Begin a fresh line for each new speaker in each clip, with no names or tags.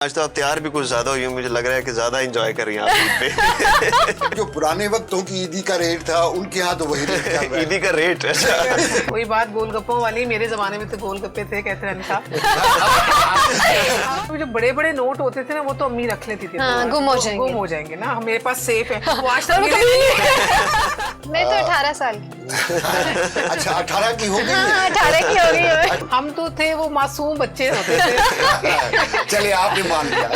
आज तो आप तैयार भी कुछ ज्यादा हुई, मुझे लग रहा है कि ज्यादा एंजॉय कर रही हैं आप।
जो पुराने वक्तों की ईदी का रेट था उनके यहाँ तो वही रेट चल रहा है।
ईदी का रेट
वही बात गोलगप्पों वाली, मेरे जमाने में तो गोलगप्पे थे कहते हैं था। जो बड़े बड़े नोट होते थे ना वो तो अम्मी रख लेती थी।
हाँ, गुम हो जाएंगे
ना, मेरे पास सेफ है वो आज तक
मैं तो 18 साल की।
अच्छा 18 की हो गई?
हाँ, 18 की हो गई है।
हम तो थे वो मासूम बच्चे होते थे।
चलिए आपने मान लिया।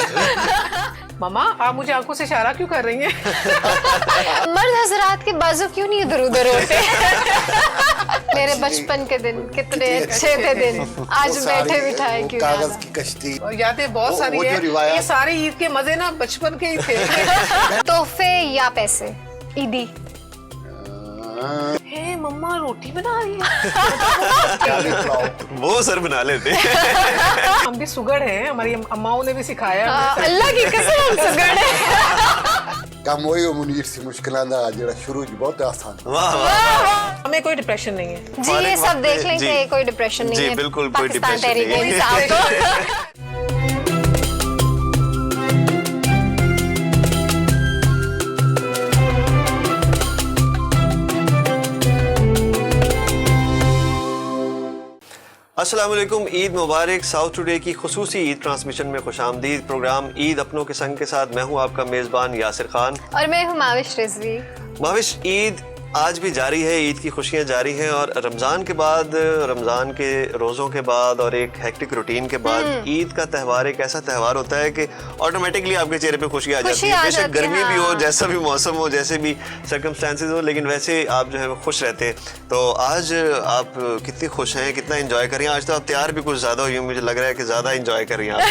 मामा आप मुझे आंखों से इशारा क्यों कर रही हैं?
मर्द हजरात के बाजू क्यों नहीं इधर उधर होते? मेरे बचपन के दिन कितने अच्छे थे दिन, आज बैठे बिठाए क्यों?
कागज की कश्ती
यादें बहुत सारी
वो
है। ये सारे ईद के मजे ना बचपन के ही थे।
तोहफे या पैसे ईदी?
हे मम्मा रोटी बना रही है।
वो सर बना लेते।
हम भी सुगड़ हैं, हमारी अम्माओं ने भी सिखाया।
अल्लाह की कसम हम सुगड़ हैं।
कम होई मुनीर सी मुश्किलां दा जेड़ा शुरू ज बहुत आसान।
वाह वाह,
हमें कोई डिप्रेशन नहीं है
जी, ये सब देख लेंगे, कोई डिप्रेशन नहीं है।
जी बिल्कुल कोई
पाकिस्तान
डिप्रेशन
तहरीक
नहीं है।
इंसाफ को।
अस्सलाम वालेकुम, ईद मुबारक। साउथ टुडे की खुसूसी ईद ट्रांसमिशन में खुशामदीद। प्रोग्राम ईद अपनों के संग के साथ मैं हूं आपका मेज़बान यासिर खान
और मैं हूँ माविश रिजवी।
माविश, ईद आज भी जारी है, ईद की खुशियां जारी हैं और रमज़ान के बाद, रमज़ान के रोज़ों के बाद और एक हेक्टिक रूटीन के बाद ईद का त्यौहार एक ऐसा त्यौहार होता है कि ऑटोमेटिकली आपके चेहरे पे खुशी आ जाती है। बेशक गर्मी भी हो, जैसा भी मौसम हो, जैसे भी सर्कमस्टेंसेस हो, लेकिन वैसे आप जो है वो खुश रहते हैं। तो आज आप कितनी खुश हैं, कितना एंजॉय कर रही हैं? आज तो आप तैयार भी कुछ ज़्यादा हुई, मुझे लग रहा है कि ज़्यादा एंजॉय कर रही हैं आप।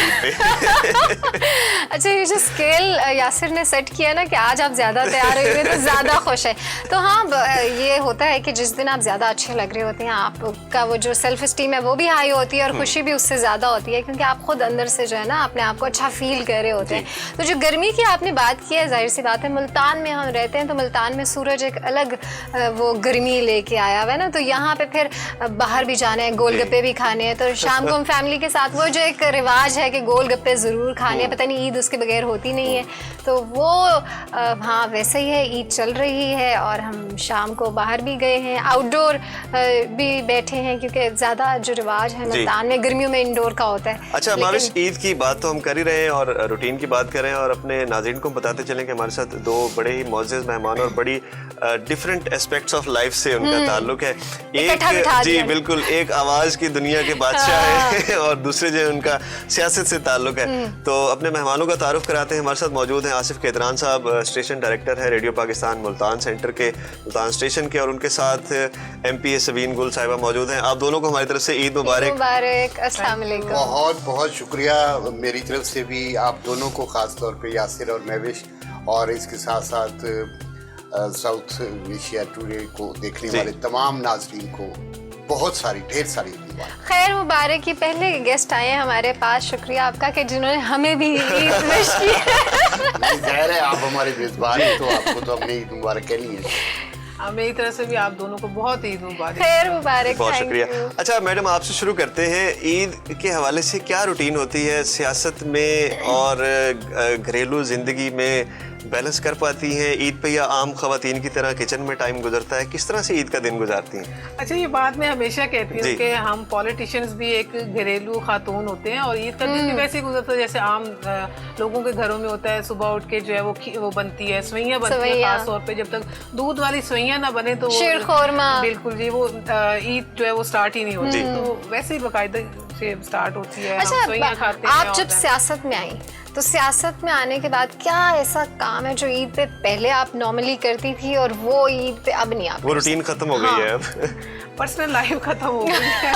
अच्छा, ये जो स्केल यासिर ने सेट किया ना कि आज आप ज्यादा तैयार हुए तो ज्यादा खुश है, तो हाँ ये होता है कि जिस दिन आप ज्यादा अच्छे लग रहे होते हैं, आपका वो जो सेल्फ स्टीम है वो भी हाई होती है और खुशी भी उससे ज्यादा होती है, क्योंकि आप खुद अंदर से जो है ना अपने आप को अच्छा फील कर रहे होते हैं। तो जो गर्मी की आपने बात की है, जाहिर सी बात है मुल्तान में हम रहते हैं, तो मुल्तान में सूरज एक अलग वो गर्मी लेके आया हुआ है ना, तो यहाँ पे फिर बाहर भी जाना है, गोलगप्पे भी खाने हैं, तो शाम को हम फैमिली के साथ वो जो एक रिवाज है कि गोलगप्पे जरूर खाने, पता नहीं ईद उसके बगैर होती नहीं है, तो वो हाँ वैसे ही है। ईद चल रही है और हम शाम को बाहर भी गए हैं, आउटडोर भी बैठे हैं, क्योंकि ज्यादा जो रिवाज है मुल्तान में गर्मियों में इंडोर का होता है।
अच्छा माविश, ईद की बात तो हम कर ही रहे हैं और रूटीन की बात कर रहे हैं और अपने नाज़रीन को बताते चलें कि हमारे साथ दो बड़े ही मौजूद मेहमान और बड़ी डिफरेंट एस्पेक्ट्स ऑफ लाइफ से उनका ताल्लुक है। एक जी बिल्कुल, एक आवाज की दुनिया के बादशाह है और दूसरे जो उनका सियासत से ताल्लुक है। तो अपने मेहमानों का तारुफ कराते हैं। हमारे साथ मौजूद हैं आसिफ केदरान साहब, स्टेशन डायरेक्टर है रेडियो पाकिस्तान मुल्तान सेंटर के, मुल्तान स्टेशन के, और उनके साथ MP सबीन गुल साहिबा मौजूद हैं। आप दोनों को हमारी तरफ से ईद मुबारक।
मुबारक, अस्सलाम वालेकुम।
बहुत बहुत शुक्रिया मेरी तरफ से भी आप दोनों को, खास तौर पे यासिर और महविश, और इसके साथ साथ साउथ एशिया टुडे को देखने वाले तमाम नाजरीन को बहुत सारी ढेर सारी
खैर मुबारक की। पहले गेस्ट आए हैं हमारे पास, शुक्रिया आपका कि जिन्होंने हमें भी ईद विश की।
ज़ाहिर है आप हमारे मेज़बान हैं, तो आपको तो हमने ईद मुबारक कहनी है।
मेरी तरफ से भी आप दोनों को बहुत ईद मुबारक।
खैर मुबारक,
बहुत शुक्रिया। अच्छा मैडम, आपसे शुरू करते हैं। ईद के हवाले से क्या रूटीन होती है सियासत में और घरेलू जिंदगी में, बैलेंस कर पाती हैं ईद पे या आम खवातीन की तरह किचन में टाइम गुजरता है? किस तरह से ईद का दिन गुजारती हैं?
अच्छा, ये बात मैं हमेशा कहती हूँ कि हम पॉलिटिशियंस भी एक घरेलू खातून होते हैं और ईद का दिन भी वैसे ही गुजरता है जैसे आम लोगों के घरों में होता है। सुबह उठ के जो है वो बनती है, सवैयाँ बनती है, खास तौर पे जब तक दूध वाली सवैयाँ ना बने तो
शीर खोरमा, बिल्कुल
जी, वो ईद जो है वो स्टार्ट ही नहीं होती। तो वैसे ही बाकायदा से स्टार्ट होती है।
अच्छा, आप जब सियासत में आई तो सियासत में आने के बाद क्या ऐसा काम है जो ईद पे पहले आप नॉर्मली करती थी और वो ईद पे अब नहीं? आप
वो रूटीन खत्म हो गई है अब।
पर्सनल लाइफ खत्म हो गई है।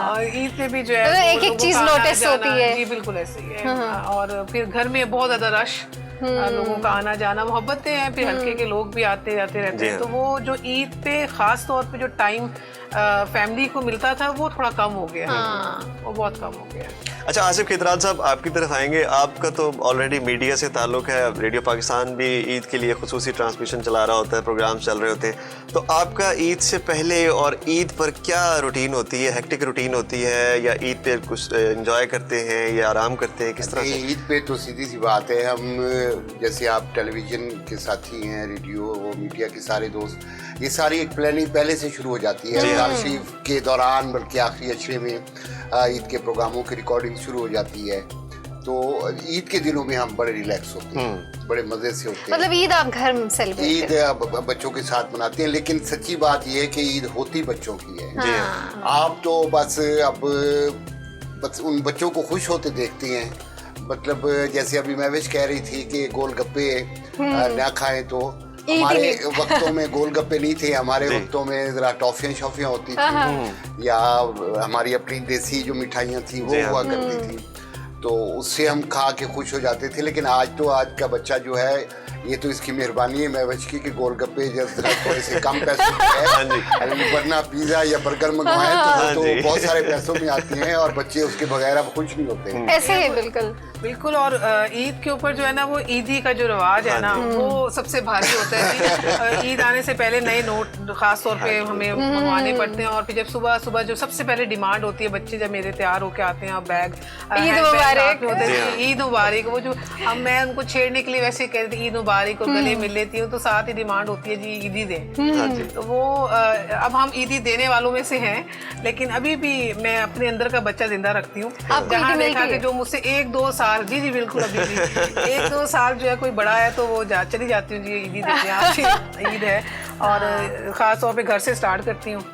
और ईद पे भी जो है
एक एक चीज नोटिस होती है।
जी बिल्कुल ऐसे ही है। और फिर घर में बहुत ज्यादा रश, लोगों का आना जाना, मोहब्बतें हैं, फिर हल्के के लोग भी आते जाते रहते हैं। तो वो जो ईद पे खास तौर पे जो टाइम फैमिली को मिलता था वो थोड़ा कम हो गया है, वो बहुत कम हो गया है।
अच्छा आसिफ खिदरान साहब, आपकी तरफ आएंगे। आपका तो ऑलरेडी मीडिया से ताल्लुक है, रेडियो पाकिस्तान भी ईद के लिए खुसूसी ट्रांसमिशन चला रहा होता है, प्रोग्राम चल रहे होते हैं। तो आपका ईद से पहले और ईद पर क्या रूटीन होती है? हेक्टिक रूटीन होती है या ईद पे कुछ एंजॉय करते हैं या आराम करते हैं, किस तरह से?
ईद पे तो सीधी सी बात है, हम जैसे आप टेलीविजन के साथी हैं, रेडियो और मीडिया के सारे दोस्त, ये सारी एक प्लानिंग पहले से शुरू हो जाती है। रमज़ान शरीफ के दौरान बल्कि आखिरी अशरे में ईद के प्रोग्रामों की रिकॉर्डिंग शुरू हो जाती है। तो ईद के दिनों में हम बड़े रिलैक्स होते हैं, बड़े मज़े से होते हैं।
मतलब ईद आप घर में सेलिब्रेट
ईद बच्चों के साथ मनाते हैं, लेकिन सच्ची बात यह है कि ईद होती बच्चों की है। आप तो बस उन बच्चों को खुश होते देखते हैं। मतलब जैसे अभी महविश कह रही थी कि गोलगप्पे ना खाएं, तो हमारे वक्तों में गोलगप्पे नहीं थे, हमारे वक्तों में जरा टॉफियां शॉफियां होती थी या हमारी अपनी देसी जो मिठाइयाँ थी वो हुआ करती थी, तो उससे हम खा के खुश हो जाते थे। लेकिन आज का बच्चा जो है, ये तो इसकी मेहरबानी है महविश की कि गोलगप्पे जरा थोड़े से कम पैसों में है, वरना पिज़्ज़ा या बर्गर मंगवाएं तो बहुत सारे पैसों में आते हैं और बच्चे उसके बगैर अब खुश नहीं होते हैं।
ऐसे ही बिल्कुल
बिल्कुल। और ईद के ऊपर जो है ना, वो ईदी का जो रिवाज है ना, वो सबसे भारी होता है। ईद आने से पहले नए नोट खास तौर पे हमें मंगवाने पड़ते हैं, और फिर जब सुबह सुबह जो सबसे पहले डिमांड होती है, बच्चे जब मेरे तैयार होके आते हैं, बैग
ईद मुबारक
होते हैं, ईद मुबारक, वो जो अब मैं उनको छेड़ने के लिए वैसे कह रही थी ईद मुबारक, और गले मिल लेती हूँ, तो साथ ही डिमांड होती है जी ईदी दें। तो वो अब हम ईदी देने वालों में से हैं, लेकिन अभी भी मैं अपने अंदर का बच्चा जिंदा रखती हूँ। जहाँ देखा कि जो मुझसे 1-2 साल, जी जी बिल्कुल, अभी भी 1-2 साल जो है कोई बड़ा है तो वो चली जाती हूँ, जी ईदी देते हैं, आज ईद है, और खास तौर पे घर से स्टार्ट करती हूँ,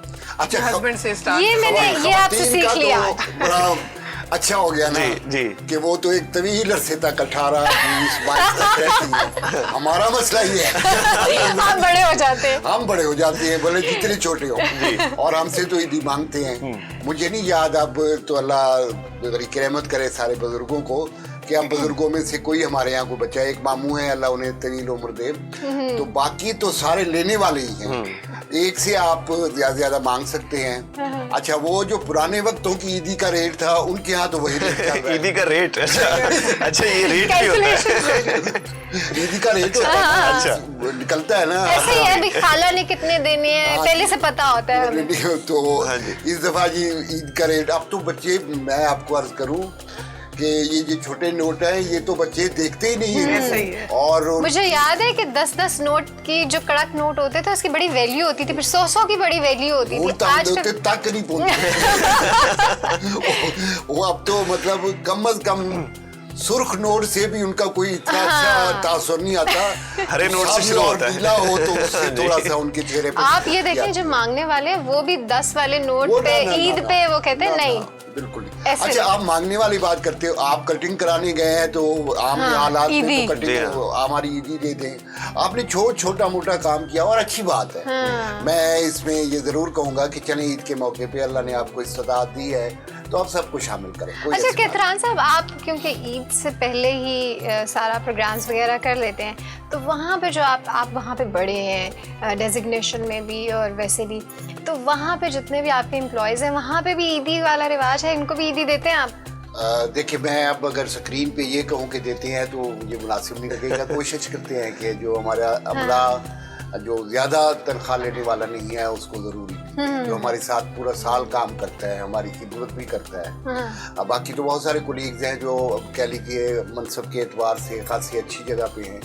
अच्छा
हस्बैंड से स्टार्ट।
ये आपसे सीख लिया।
बड़ा अच्छा हो गया ना
जी
कि वो तो एक तवील अरसे तक 18-20-22 तक रहती है। हमारा मसला ये है
आप बड़े हो जाते हैं,
हम बड़े हो जाते हैं, भले जितने छोटे हो, और हमसे तो ईदी मांगते हैं। मुझे नहीं याद, अब तो अल्लाह बड़ी रहमत करे सारे बुजुर्गों को, कि हम बुजुर्गों में से कोई हमारे यहाँ को बच्चा है, एक मामू है, अल्लाह उन्हें तवील उम्र दे, तो बाकी तो सारे लेने वाले ही हैं। एक से आप ज्यादा मांग सकते हैं। अच्छा, वो जो पुराने वक्तों की ईदी का रेट था, उनके यहाँ तो वही रेट चल रहा है।
ईदी का रेट? अच्छा ये रेट भी होता है?
ईदी का रेट अच्छा निकलता है ना,
ऐसे ही है, अभी खाला ने कितने देने हैं पहले से पता होता है।
तो इस दफा जी ईद का रेट, अब तो बच्चे, मैं आपको अर्ज करूं कि ये जो छोटे नोट हैं, ये तो बच्चे देखते ही नहीं है। और
मुझे याद है कि 10-10 नोट की जो कड़क नोट होते थे, उसकी बड़ी वैल्यू होती थी, फिर 100 की बड़ी वैल्यू होती थी।
आज तक नहीं पहुंचते वो अब तो मतलब कम अज कम सुर्ख नोट से भी उनका कोई इतना अच्छा तासुर नहीं आता।
हरे नोट से शुरू होता है,
हो तो उससे थोड़ा सा उनके चेहरे पे
आप ये देखें, जो मांगने वाले हैं वो भी 10 वाले नोट पे ईद पे वो कहते हैं नहीं,
बिल्कुल। अच्छा, आप मांगने वाली बात करते हो, आप कटिंग कराने गए हैं तो आम हालात में तो कटिंग हमारी ईदी दे दें। आपने छोटा मोटा काम किया और अच्छी बात है। मैं इसमें ये जरूर कहूंगा कि चले ईद के मौके पे अल्लाह ने आपको इस्तेदाद दी है तो आप सबको शामिल करें।
अच्छा कहतरान साहब, आप क्योंकि ईद से पहले ही सारा प्रोग्राम्स वगैरह कर लेते हैं, तो वहाँ पे जो आप वहाँ पे बड़े हैं डेजिग्नेशन में भी और वैसे भी, तो वहाँ पे जितने भी आपके एम्प्लॉयज़ हैं, वहाँ पे भी ईदी वाला रिवाज है, इनको भी ईदी देते हैं आप?
देखिए, मैं अब अगर स्क्रीन पे ये कहूँ कि देते हैं तो मुझे मुनासिब नहीं लगेगा। कोशिश करते हैं कि जो हमारा अमला जो ज्यादा तनख्वाह लेने वाला नहीं है उसको जरूरी, जो हमारे साथ पूरा साल काम करता है, हमारी खिदमत भी करता है। बाकी तो बहुत सारे कोलीग्स हैं जो कह लीजिए मनसब के एतबार से खासी अच्छी जगह पे हैं,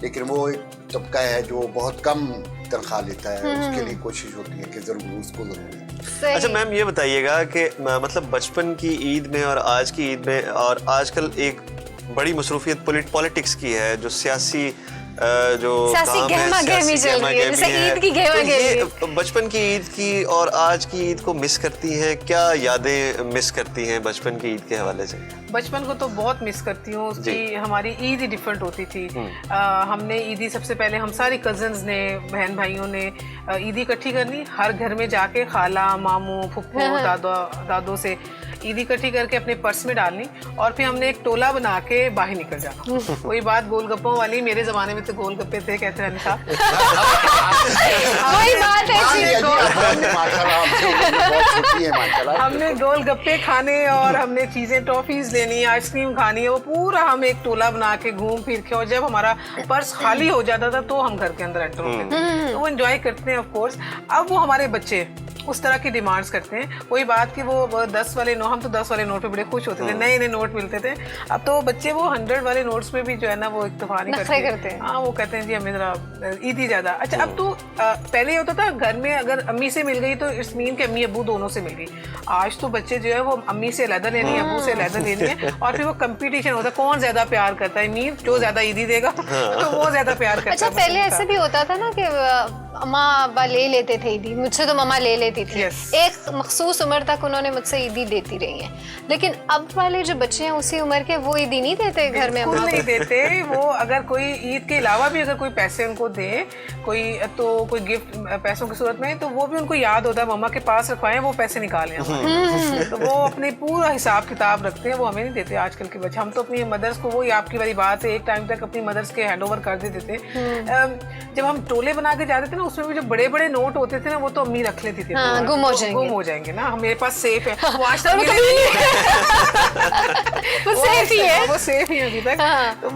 लेकिन वो एक तबका है जो बहुत कम तनख्वाह लेता है, उसके लिए कोशिश होती है कि जरूर उसको जरूर।
अच्छा मैम, ये बताइएगा कि मतलब बचपन की ईद में और आज की ईद में, और आजकल एक बड़ी मसरूफियत पॉलिटिक्स की है, जो सियासी जो काम है,
जैसे ईद की
तो बचपन की ईद की और आज की ईद को मिस करती हैं? क्या यादें मिस करती हैं बचपन की ईद के हवाले से?
बचपन को तो बहुत मिस करती हूँ कि हमारी ईद ही डिफरेंट होती थी। हमने ईदी सबसे पहले हम सारे कजन्स ने, बहन भाइयों ने ईदी इकट्ठी करनी, हर घर में जाके खाला, मामू, फुप्पो, दादो से ईदी इकट्ठी करके अपने पर्स में डालनी और फिर हमने एक टोला बना के बाहर निकल जाना। वही बात गोलगप्पों वाली, मेरे जमाने में तो गोलगप्पे थे, कहते रहने साहब।
वही बात
है, हमने गोलगप्पे खाने और हमने चीजें टॉफीज लेनी, आइसक्रीम खानी है, वो पूरा हम एक टोला बना के घूम फिर के, और जब हमारा पर्स खाली हो जाता था तो हम घर के अंदर एंटर होते थे। तो वो एंजॉय करते हैं ऑफ कोर्स। अब वो हमारे बच्चे उस तरह की डिमांड्स करते हैं। वही बात कि वो 10 वाले नोट, हम तो 10 वाले नोट पे बड़े खुश होते थे, नए नए नोट मिलते थे। अब तो बच्चे वो 100 वाले नोट्स पे भी जो है ना वो इत्तेफाक करते हैं। हाँ, वो कहते हैं जी हमें जरा ईदी ज्यादा। अच्छा, अब तो पहले होता था घर में अगर अम्मी से मिल गई तो इट्स मीन कि अम्मी अब्बू दोनों से मिल गई। आज तो बच्चे जो है वो अम्मी से अलग लेनी है, अब्बू से अलग लेनी है, और फिर वो कंपटीशन होता है कौन ज्यादा प्यार करता है। मीन जो ज्यादा ईदी देगा तो वो ज्यादा प्यार करता है।
अच्छा, पहले ऐसे भी होता था ना कि अम्मा अब्बा ले लेते थे ईदी, मुझसे तो मम्मा ले लेती थी। एक मखसूस उम्र तक उन्होंने मुझसे ईदी देती रही है, लेकिन अब वाले जो बच्चे हैं उसी उम्र के वो ईदी नहीं देते घर में।
नहीं देते वो। अगर कोई ईद के अलावा भी अगर कोई पैसे उनको दे, कोई तो कोई गिफ्ट पैसों की सूरत में, तो वो भी उनको याद होता है मम्मा के पास रखवाएं, वो पैसे निकालें। तो वो अपने पूरा हिसाब किताब रखते हैं, वो हमें नहीं देते आजकल के बच्चे। हम तो अपनी मदर्स को, वही आपकी वाली बात है, एक टाइम तक अपनी मदर्स के हैंड ओवर कर देते थे। जब हम टोले बना के जाते थे ना, उसमें भी जो बड़े बड़े नोट होते थे ना, वो तो अम्मी रख लेती थी।
गुम हो जाएंगे
ना, मेरे पास सेफ है, वो आज तक
वो सेफ ही है,
वो सेफ ही है अभी तक। तो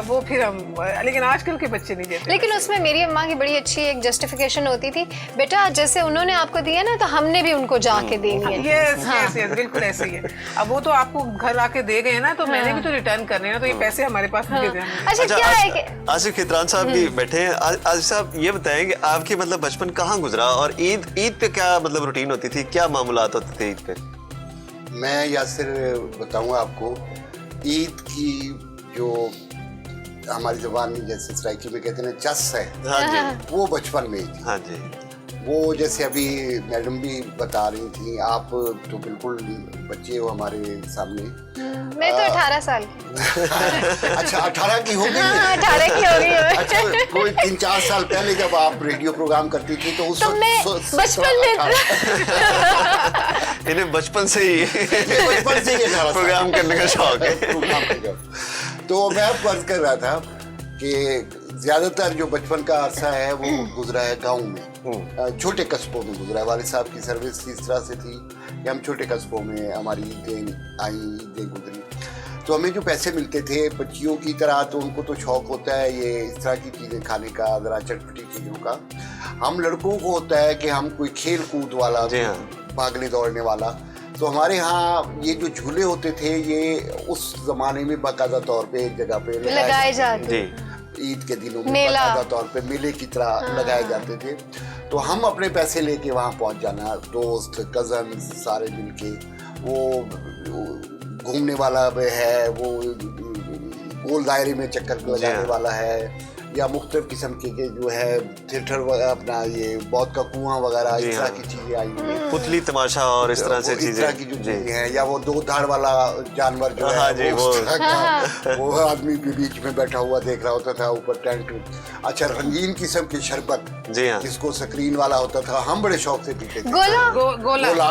वो फिर हम, लेकिन आजकल के बच्चे नहीं देते।
लेकिन उसमें मेरी अम्मा की बड़ी अच्छी एक जस्टिफिकेशन होती थी, बेटा जैसे उन्होंने आपको दिया ना तो हमने भी उनको जाके देनी है।
यस, बिल्कुल ऐसे ही है। अब वो तो आपको घर आके दे गए ना, तो मैंने भी तो रिटर्न करने हैं ना, तो ये पैसे हमारे पास नहीं दे।
अच्छा, क्या है कि
आसिफ खितरान साहब भी बैठे हैं। आसिफ साहब ये बताएं कि आपकी मतलब बचपन कहाँ गुजरा और ईद पे क्या मतलब रूटीन होती थी, क्या मामूलात होते थे ईद पे?
मैं यासिर बताऊंगा आपको, ईद की जो हमारी जुबान में जैसे सराइकी में कहते हैं चस है,
हाँ जी,
वो बचपन में ही थी।
हाँ जी,
वो जैसे अभी मैडम भी बता रही थी, आप तो बिल्कुल बच्चे हो हमारे सामने।
मैं तो 18 साल की।
अच्छा, 18 की हो गई?
18 की हो गई।
अच्छा, कोई 3-4 साल पहले जब आप रेडियो प्रोग्राम करती थी तो उस वक्त
बचपन में
इन्हें बचपन से ही प्रोग्राम करने का शौक है।
तो मैं फर्ज कर रहा था कि ज्यादातर जो बचपन का अरसा है वो गुजरा है गाँव में, छोटे कस्बों में गुजरा है। वालिद साहब की सर्विस इस तरह से थी कि हम छोटे कस्बों में हमारी ईदें गुजरी। तो हमें जो पैसे मिलते थे बच्चियों की तरह, तो उनको तो शौक होता है ये इस तरह की चीज़ें खाने का, ज़रा चटपटी चीज़ों का। हम लड़कों को होता है कि हम कोई खेल कूद वाला, भागने दौड़ने वाला। तो हमारे यहाँ ये जो झूले होते थे ये उस ज़माने में बाकायदा तौर पे एक जगह पे
लगाए जाते,
ईद के दिनों में बाकायदा तौर पे मेले की तरह लगाए जाते थे। तो हम अपने पैसे लेके वहाँ पहुँच जाना, दोस्त कज़न सारे मिलके। वो घूमने वाला है, वो गोल दायरे में चक्कर लगाने वाला है, या मुख्तलिफ किस्म के जो है थिएटर अपना ये बहुत का कुआं वगैरह इस तरह की चीजें आई हुई,
पुतली तमाशा और इस तरह से चीजें,
इस तरह की जो चीजें हैं, या वो 2 धाड़ वाला जानवर जो है वो आदमी के बीच में बैठा हुआ देख रहा होता था ऊपर टेंट। अच्छा, रंगीन किस्म के शरबत जिसको स्क्रीन वाला होता था, हम बड़े शौक से पीते थे।
गोला।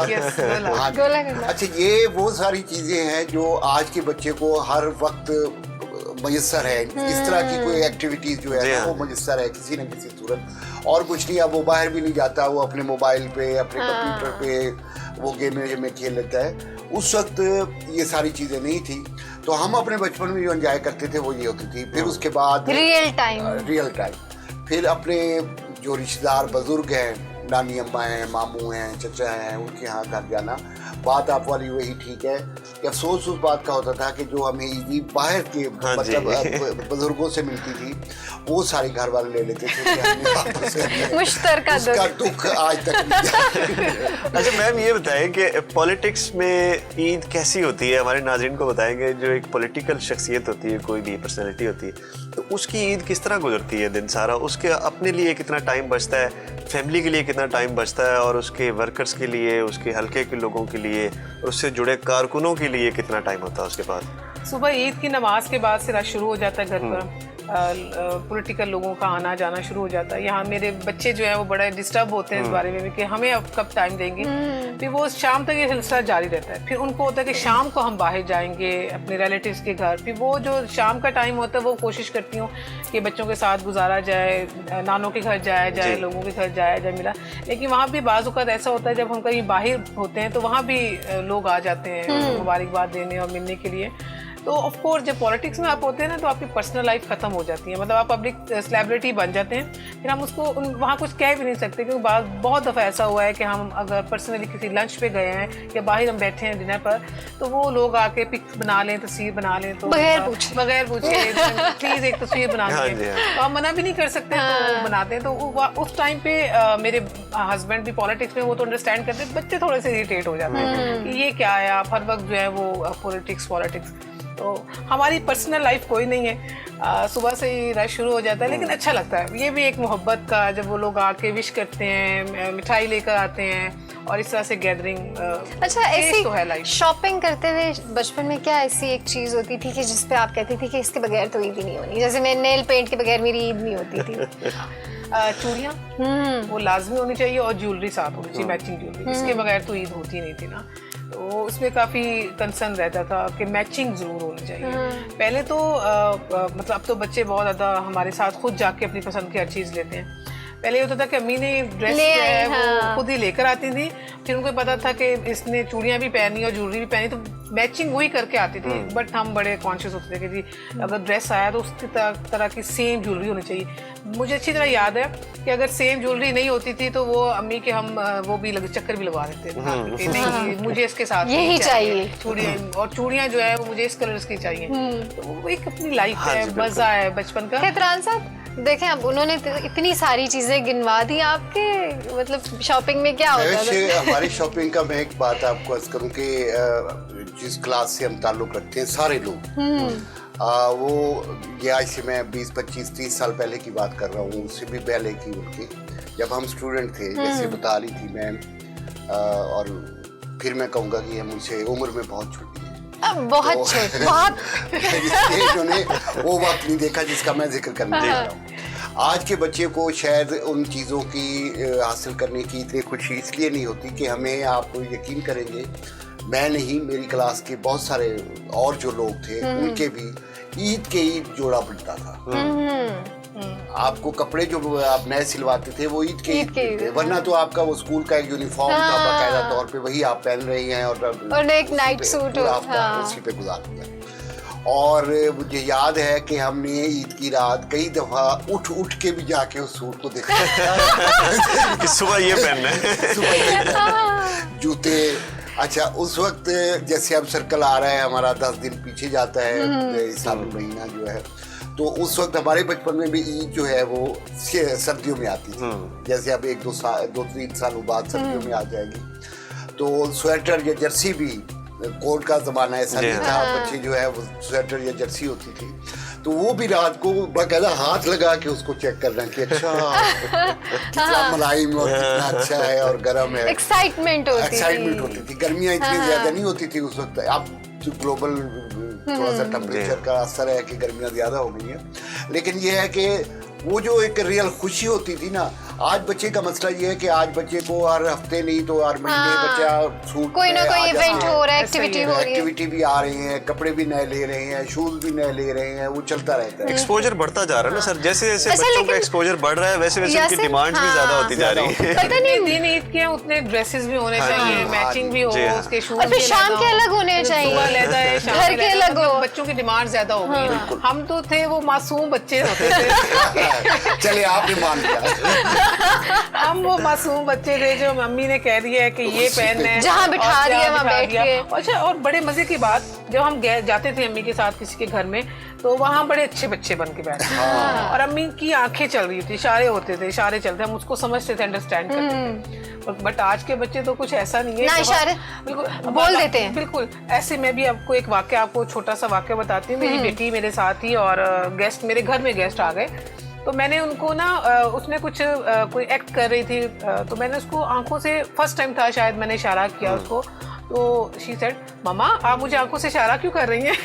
अच्छा, ये वो सारी चीजें हैं जो आज के बच्चे को हर वक्त मयसर है। इस तरह की कोई एक्टिविटीज जो है ना वो मयसर है किसी न किसी सूरत। और कुछ नहीं, अब वो बाहर भी नहीं जाता, वो अपने मोबाइल पे, अपने कंप्यूटर पे वो गेम में खेल लेता है। उस वक्त ये सारी चीजें नहीं थी। तो हम अपने बचपन में जो एंजॉय करते थे वो ये होती थी। फिर उसके बाद रियल टाइम फिर अपने जो रिश्तेदार बुजुर्ग हैं, नानी अम्मा हैं, मामू हैं, चचा हैं, उनके यहाँ घर जाना। बात आप वाली वही ठीक है कि अफसोस उस बात का होता था कि जो हमें ईदी बाहर के मतलब बुजुर्गों से मिलती थी वो सारे घर वाले ले लेते थे।
मुश्तरका
दुख आज तक नहीं।
अच्छा मैम, ये बताएं कि पॉलिटिक्स में ईद कैसी होती है? हमारे नाज़रीन को बताएंगे, जो एक पॉलिटिकल शख्सियत होती है, कोई भी पर्सनैलिटी होती है, तो उसकी ईद किस तरह गुजरती है दिन सारा? उसके अपने लिए कितना टाइम बचता है, फैमिली के लिए कितना टाइम बचता है, और उसके वर्कर्स के लिए, उसके हल्के के लोगों के लिए, उससे जुड़े कारकुनों के लिए कितना टाइम होता है उसके बाद?
सुबह ईद की नमाज के बाद से रश शुरू हो जाता है घर पर। पॉलिटिकल लोगों का आना जाना शुरू हो जाता है। यहाँ मेरे बच्चे जो है वो बड़े डिस्टर्ब होते हैं इस बारे में कि हमें अब कब टाइम देंगे। फिर वो शाम तक ये सिलसिला जारी रहता है। फिर उनको होता है कि शाम को हम बाहर जाएंगे अपने रिलेटिव्स के घर। फिर वो जो शाम का टाइम होता है वो कोशिश करती हूँ कि बच्चों के साथ गुजारा जाए, नानों के घर जाया जाए, लोगों के घर जाया जाए, मिला। लेकिन वहाँ भी बाज़ औक़ात ऐसा होता है जब हम कहीं बाहर होते हैं तो वहाँ भी लोग आ जाते हैं मुबारकबाद देने और मिलने के लिए। तो ऑफ कोर्स जब पॉलिटिक्स में आप होते हैं ना तो आपकी पर्सनल लाइफ खत्म हो जाती है, मतलब आप पब्लिक सेलिब्रिटी बन जाते हैं। फिर हम उसको वहाँ कुछ कह भी नहीं सकते, क्योंकि बहुत दफ़ा ऐसा हुआ है कि हम अगर पर्सनली किसी लंच पे गए हैं या बाहर हम बैठे हैं डिनर पर, तो वो लोग आके पिक्स बना लें, तस्वीर बना लें, तो बगैर पूछे प्लीज़ एक तस्वीर बना लें, तो हम मना भी नहीं कर सकते, तो वो बनाते हैं। तो उस टाइम पे मेरे हस्बैंड भी पॉलिटिक्स में वो तो अंडरस्टैंड करते हैं, बच्चे थोड़े से इरिटेट हो जाते हैं कि ये क्या है, आप हर वक्त जो है वो पॉलिटिक्स। तो हमारी पर्सनल लाइफ कोई नहीं है, सुबह से ही रश शुरू हो जाता है, लेकिन अच्छा लगता है। ये भी एक मोहब्बत का, जब वो लोग आके विश करते हैं, मिठाई लेकर आते हैं और इस तरह से गैदरिंग।
अच्छा, ऐसी तो है लाइफ। शॉपिंग करते हुए बचपन में क्या ऐसी एक चीज़ होती थी कि जिस पे आप कहती थी कि इसके बगैर तो ईद ही नहीं होनी? जैसे मैं नेल पेंट के बगैर मेरी ईद नहीं होती थी।
चूड़ियाँ वो लाजमी होनी चाहिए और ज्वेलरी साथ होनी चाहिए, मैचिंग ज्वेलरी, इसके बगैर तो ईद होती नहीं थी ना। तो उसमें काफ़ी कंसर्न रहता था कि मैचिंग ज़रूर होनी चाहिए। पहले तो मतलब अब तो बच्चे बहुत ज़्यादा हमारे साथ खुद जाके अपनी पसंद की हर चीज़ लेते हैं। पहले ये होता था कि अम्मी ने ड्रेस जो है वो खुद ही लेकर आती थी, फिर उनको पता था कि इसने चूड़ियाँ भी पहनी और ज्वेलरी भी पहनी, तो मैचिंग वही करके आती थी। बट हम बड़े कॉन्शियस होते थे कि जी अगर ड्रेस आया तो उसकी तरह की सेम ज्वेलरी होनी चाहिए। मुझे अच्छी तरह याद है कि अगर सेम ज्वेलरी नहीं होती थी तो वो अम्मी के हम वो भी चक्कर भी लगवा देते थे, नहीं मुझे इसके साथ
यही चाहिए
चूड़ियाँ, और चूड़ियाँ जो है वो मुझे इस कलर की चाहिए। तो वो एक अपनी लाइफ है, मजा है बचपन का।
कहतरान साहब देखें, अब उन्होंने इतनी सारी चीजें गिनवा दी आपके, मतलब शॉपिंग में क्या होता है?
हमारी शॉपिंग का मैं एक बात आपको अर्ज करूं कि जिस क्लास से हम ताल्लुक रखते हैं सारे लोग, वो ये आज से मैं 20, 25, 30 साल पहले की बात कर रहा हूँ, उससे भी पहले की उनकी, जब हम स्टूडेंट थे, जैसे बता रही थी मैं, और फिर मैं कहूँगा कि ये मुझसे उम्र में बहुत छोटी है,
बहुत छोटी, बहुत
इन्होंने वो वक्त नहीं देखा जिसका मैं जिक्र करने जा रहा हूँ। आज के बच्चे को शायद उन चीज़ों की हासिल करने की इतनी खुशी इसलिए नहीं होती कि हमें, आप यकीन करेंगे, मैं नहीं, मेरी क्लास के बहुत सारे और जो लोग थे उनके भी ईद के ईद जोड़ा बनता था। आपको कपड़े जो आप नए सिलवाते थे वो ईद के ईद थे, वरना तो आपका वो स्कूल का एक यूनिफॉर्म था बाकायदा तौर पे, वही आप पहन रही हैं और
एक नाइट सूट
उसी पे गुजार दिया। और मुझे याद है कि हमने ईद की रात कई दफा उठ के भी जाके उस सूट को देखा
कि सुबह ये पहनना है,
जूते। अच्छा, उस वक्त जैसे अब सर्कल आ रहा है हमारा 10 दिन पीछे जाता है, साल महीना जो है, तो उस वक्त हमारे बचपन में भी ईद जो है वो सर्दियों में आती थी। जैसे अब 2-3 सालों बाद सर्दियों में आ जाएगी, तो स्वेटर या जर्सी भी, कोट का जमाना ऐसा नहीं था, बच्चे जो है वो स्वेटर या जर्सी होती थी, तो वो भी रात को बाकायदा हाथ लगा के उसको चेक करना कि अच्छा कितना मुलायम और कितना अच्छा है और गर्म है।
एक्साइटमेंट होती
थी। गर्मियाँ इतनी ज्यादा नहीं होती थी उस वक्त। अब जो ग्लोबल थोड़ा सा टेम्परेचर का असर है कि गर्मियाँ ज्यादा हो गई हैं, लेकिन ये है कि वो जो एक रियल खुशी होती थी ना, आज बच्चे का मसला ये है कि आज बच्चे को हर हफ्ते नहीं तो हर महीने बच्चा सूट,
कोई ना कोई इवेंट हो रहा है, एक्टिविटी हो रही है,
एक्टिविटी भी आ रही है, कपड़े भी नए ले रहे हैं, शूज भी नए ले रहे हैं, वो चलता रहता है।
एक्सपोजर बढ़ता जा रहा है ना सर, जैसे जैसे बच्चों का एक्सपोजर बढ़ रहा है वैसे वैसे उनकी डिमांड्स भी ज्यादा होती जा रही है।
पता नहीं दिन ईद के उतने ड्रेसेस भी होने चाहिए, मैचिंग भी हो, उसके शूज,
और फिर शाम के अलग होने चाहिए, घर के अलग हो,
बच्चों की डिमांड ज्यादा हो गई। हम तो थे वो मासूम बच्चे होते थे।
चलिए आपने मान लिया।
हम वो मासूम बच्चे थे जो मम्मी ने कह दिया है कि ये पहनना है,
जहाँ बिठा दिया वहाँ बैठ के।
अच्छा, और बड़े मजे की बात, जब हम जाते थे अम्मी के साथ किसी के घर में, तो वहाँ बड़े अच्छे बच्चे बन के बैठते थे और अम्मी की आंखें चल रही थी, इशारे होते थे, इशारे चलते, हम उसको समझते थे, अंडरस्टैंड करते थे। बट आज के बच्चे तो कुछ ऐसा नहीं है
ना, इशारे
बिल्कुल
बोल देते हैं।
बिल्कुल ऐसे। मैं भी आपको एक वाक्य, आपको छोटा सा वाक्य बताती हूँ। मेरी बेटी मेरे साथ थी और गेस्ट, मेरे घर में गेस्ट आ गए, तो मैंने उनको ना, उसने कुछ कोई एक्ट कर रही थी, तो मैंने उसको आंखों से, फर्स्ट टाइम था शायद, मैंने इशारा किया उसको, तो शी सेड मम्मा आप मुझे आंखों से इशारा क्यों कर रही हैं?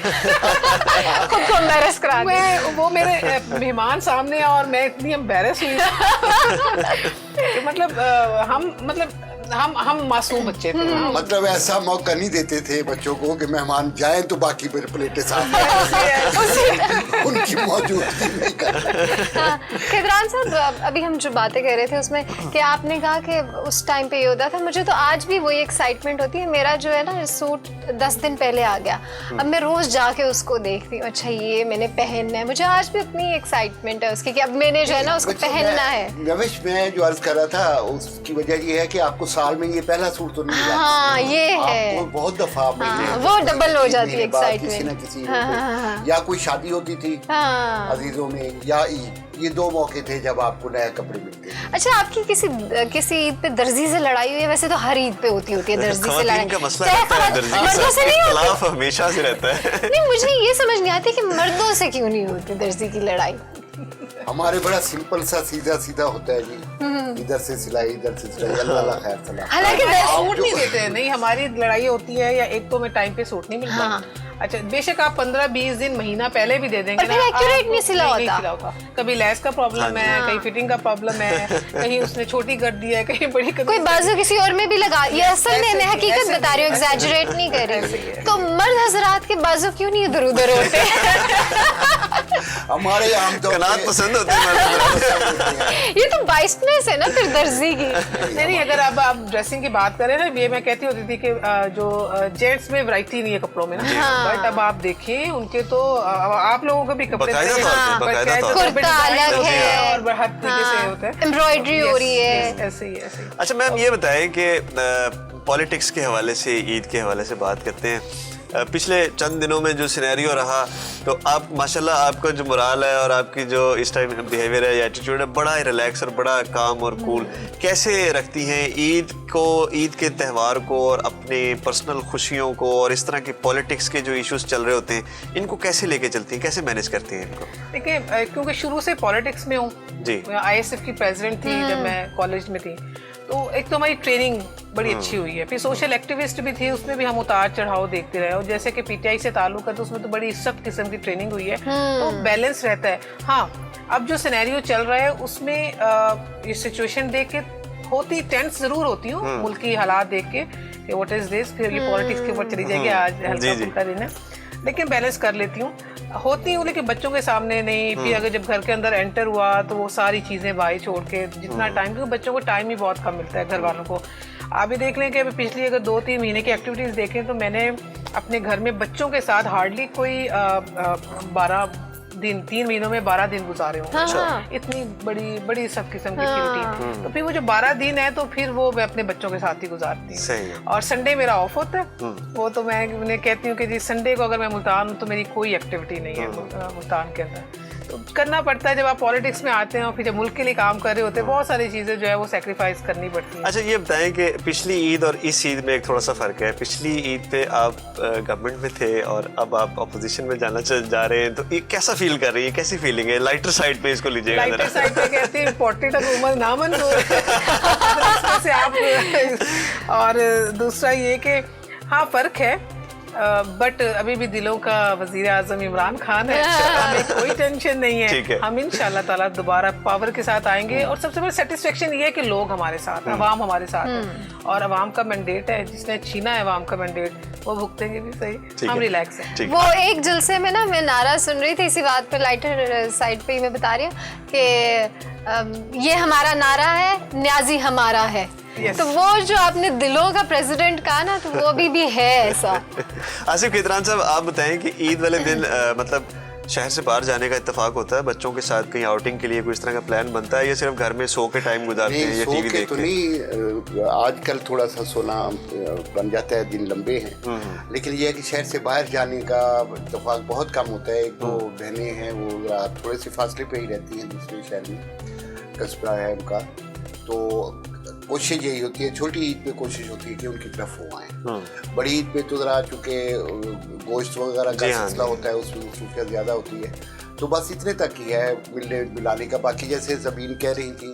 खुद को एम्बैरेस करा दिया।
वो मेरे मेहमान सामने और मैं इतनी एम्बैरेस हुई मतलब हम मासूम बच्चे थे।
मतलब ऐसा मौका नहीं देते थे बच्चों को कि मेहमान जाएं तो बाकी प्लेटें साफ उनकी मौजूदगी नहीं करते।
खिदरान साहब, अभी हम जो बातें कर रहे थे उसमें कि आपने कहा कि उस टाइम पे ये होता था, मुझे तो आज भी वही एक्साइटमेंट होती है। मेरा जो है ना सूट 10 दिन पहले आ गया, अब मैं रोज जाके उसको देखती हूँ, अच्छा ये मैंने पहनना है। मुझे आज भी उतनी एक्साइटमेंट है उसकी कि अब मैंने जो है ना उसको पहनना है।
रविश, मैं जो अर्ज कर रहा था उसकी वजह ये है कि आपको साल में ये पहला सूट तो नहीं मिला।
हाँ, ये है।
आपको बहुत दफा
वो डबल हो जाती है एक्साइटमेंट।
किसी न किसी या कोई शादी होती थी अजीजों में, या ईद, ये 2 मौके थे जब आपको नए कपड़े मिलते थे।
अच्छा, आपकी किसी ईद पे दर्जी से लड़ाई हुई है? वैसे तो हर ईद पे होती है दर्जी से लड़ाई
का मसला रहता है, दर्जी से खिलाफ हमेशा से रहता है।
नहीं, मुझे ये समझ नहीं आती कि मर्दों से क्यों नहीं होती दर्जी की लड़ाई।
हमारे बड़ा सिंपल सा सीधा होता है जी, इधर से सिलाई इधर से सिलाई, अल्लाह खैर सलाह।
हालांकि
सूट नहीं देते हैं, नहीं हमारी लड़ाई होती है या एक तो मैं टाइम पे सूट नहीं मिलता। अच्छा, बेशक आप 15-20 दिन महीना पहले भी दे देंगे
ना, एक्यूरेट नहीं सिला होता।
कभी लेस का प्रॉब्लम है, कहीं फिटिंग का प्रॉब्लम है, कहीं उसने छोटी कर दी है, कहीं बड़ी कर दी,
कोई बाजू किसी और में भी लगा। ये असल में मैं हकीकत बता रही हूँ, एग्जैजरेट नहीं कर रही। तो मर्द हजरात के बाजू क्यों नहीं इधर उधर होते?
हमारे आमतौर
पे पसंद होते हैं।
ये तो बाइसनेस है ना फिर दर्जी की।
नहीं, अगर अब आप ड्रेसिंग की बात करें ना, ये मैं कहती होती थी कि जो जेंट्स में वैरायटी नहीं है कपड़ों में ना, बट अब आप देखें उनके तो आप लोगों के भी कपड़े
कुर्ता अलग है
और हर तरीके से होता है,
एम्ब्रॉयडरी हो रही है,
ऐसे ही।
अच्छा मैम, ये बताएं कि पॉलिटिक्स के हवाले से, ईद के हवाले से बात करते हैं। पिछले चंद दिनों में जो सिनेरियो रहा, तो आप माशाल्लाह आपका जो मोराल है और आपकी जो इस टाइम बिहेवियर है या एटीट्यूड है, बड़ा ही रिलैक्स और बड़ा काम और कूल कैसे रखती हैं ईद को, ईद के त्यौहार को और अपने पर्सनल खुशियों को, और इस तरह के पॉलिटिक्स के जो इश्यूज चल रहे होते हैं इनको कैसे लेके चलती हैं, कैसे मैनेज करती हैं इनको?
देखिए, क्योंकि शुरू से पॉलिटिक्स में हूँ जी, ISF की प्रेसिडेंट थी जब मैं कॉलेज में थी, तो एक तो हमारी ट्रेनिंग बड़ी अच्छी हुई है। फिर सोशल एक्टिविस्ट भी थी, उसमें भी हम उतार चढ़ाव देखते रहे, और जैसे कि PTI से ताल्लुक है तो उसमें तो बड़ी सख्त किस्म की ट्रेनिंग हुई है, तो बैलेंस रहता है। हाँ, अब जो सिनेरियो चल रहा है उसमें ये सिचुएशन देख के होती टेंस जरूर होती हूँ, मुल्की हालात देख के कि व्हाट इज दिस, फिर ये पॉलिटिक्स के ऊपर चली जाएगी, आज हल्का फुल्का दिन है, लेकिन बैलेंस कर लेती हूँ, होती हूँ, लेकिन बच्चों के सामने नहीं। फिर अगर जब घर के अंदर एंटर हुआ तो वो सारी चीज़ें भाई छोड़ के जितना टाइम, क्योंकि बच्चों को टाइम ही बहुत कम मिलता है घर वालों को। आप भी देख लें कि अभी पिछली अगर 2-3 महीने की एक्टिविटीज़ देखें तो मैंने अपने घर में बच्चों के साथ हार्डली कोई 12 दिन, 3 महीनों में 12 दिन गुजारे होंगे। हाँ। इतनी बड़ी सब किस्म की एक्टिविटी। तो फिर वो जो 12 दिन है तो फिर वो मैं अपने बच्चों के साथ ही गुजारती हूँ। और संडे मेरा ऑफ होता है, वो तो मैं उन्हें कहती हूँ कि जी संडे को अगर मैं मुल्तान हूँ तो मेरी कोई एक्टिविटी नहीं है मुल्तान के अंदर। तो करना पड़ता है, जब आप पॉलिटिक्स में आते हैं और फिर जब मुल्क के लिए काम कर रहे होते हैं, बहुत सारी चीज़ें जो है वो सेक्रीफाइस करनी पड़ती हैं।
अच्छा, ये बताएं कि पिछली ईद और इस ईद में एक थोड़ा सा फ़र्क है। पिछली ईद पे आप गवर्नमेंट में थे और अब आप अपोजिशन में जा रहे हैं, तो ये कैसा फील कर रही है, कैसी फीलिंग है? लाइटर साइड पे इसको लीजिएगा।
लाइटर साइड पे कहते हैं इम्पोर्टेंट उम्र ना मन से आप। और दूसरा ये कि हाँ फ़र्क है, बट अभी भी दिलों का वजीर आजम इमरान खान है, हमें कोई टेंशन नहीं है। हम इंशाल्लाह ताला दोबारा पावर के साथ आएंगे, और सबसे बड़ा सेटिस्फेक्शन ये है कि लोग हमारे साथ हैं, अवाम हमारे साथ है, और अवाम का मैंडेट है, जिसने छीना है अवाम का मैंडेट वो भुगतेंगे भी सही। हम रिलैक्स हैं।
वो एक जलसे में ना मैं नारा सुन रही थी, इसी बात पे लाइटर साइड पे ही मैं बता रही हूँ कि ये हमारा नारा है, न्याजी हमारा है। तो वो जो आपने दिलों का प्रेसिडेंट कहा ना, तो वो अभी भी है ऐसा।
आसिफ खिदरान साहब, आप बताएं कि ईद वाले दिन मतलब शहर से बाहर जाने का इत्तेफाक होता है बच्चों के साथ, कहीं आउटिंग के लिए कोई इस तरह का प्लान बनता है, या सिर्फ घर में सो के टाइम गुजारते हैं या टीवी देखते हैं?
तो नहीं, आजकल थोड़ा सा सोना बन जाता है, दिन लंबे हैं, लेकिन यह है कि शहर से बाहर जाने का इत्तेफाक बहुत कम होता है। एक दो बहनें हैं वो थोड़े से फासले पे ही रहती हैं दूसरे शहर में, कस्बा है उनका, तो कोशिश यही होती है, छोटी ईद पे कोशिश होती है कि उनकी तरफ वो आए। बड़ी ईद पे तो जरा चूंकि गोश्त वगैरह का सिलसिला होता है, उसमें मसरूफियत ज़्यादा होती है, तो बस इतने तक ही है मिलने मिलाने का। बाकी जैसे ज़मीन कह रही थी,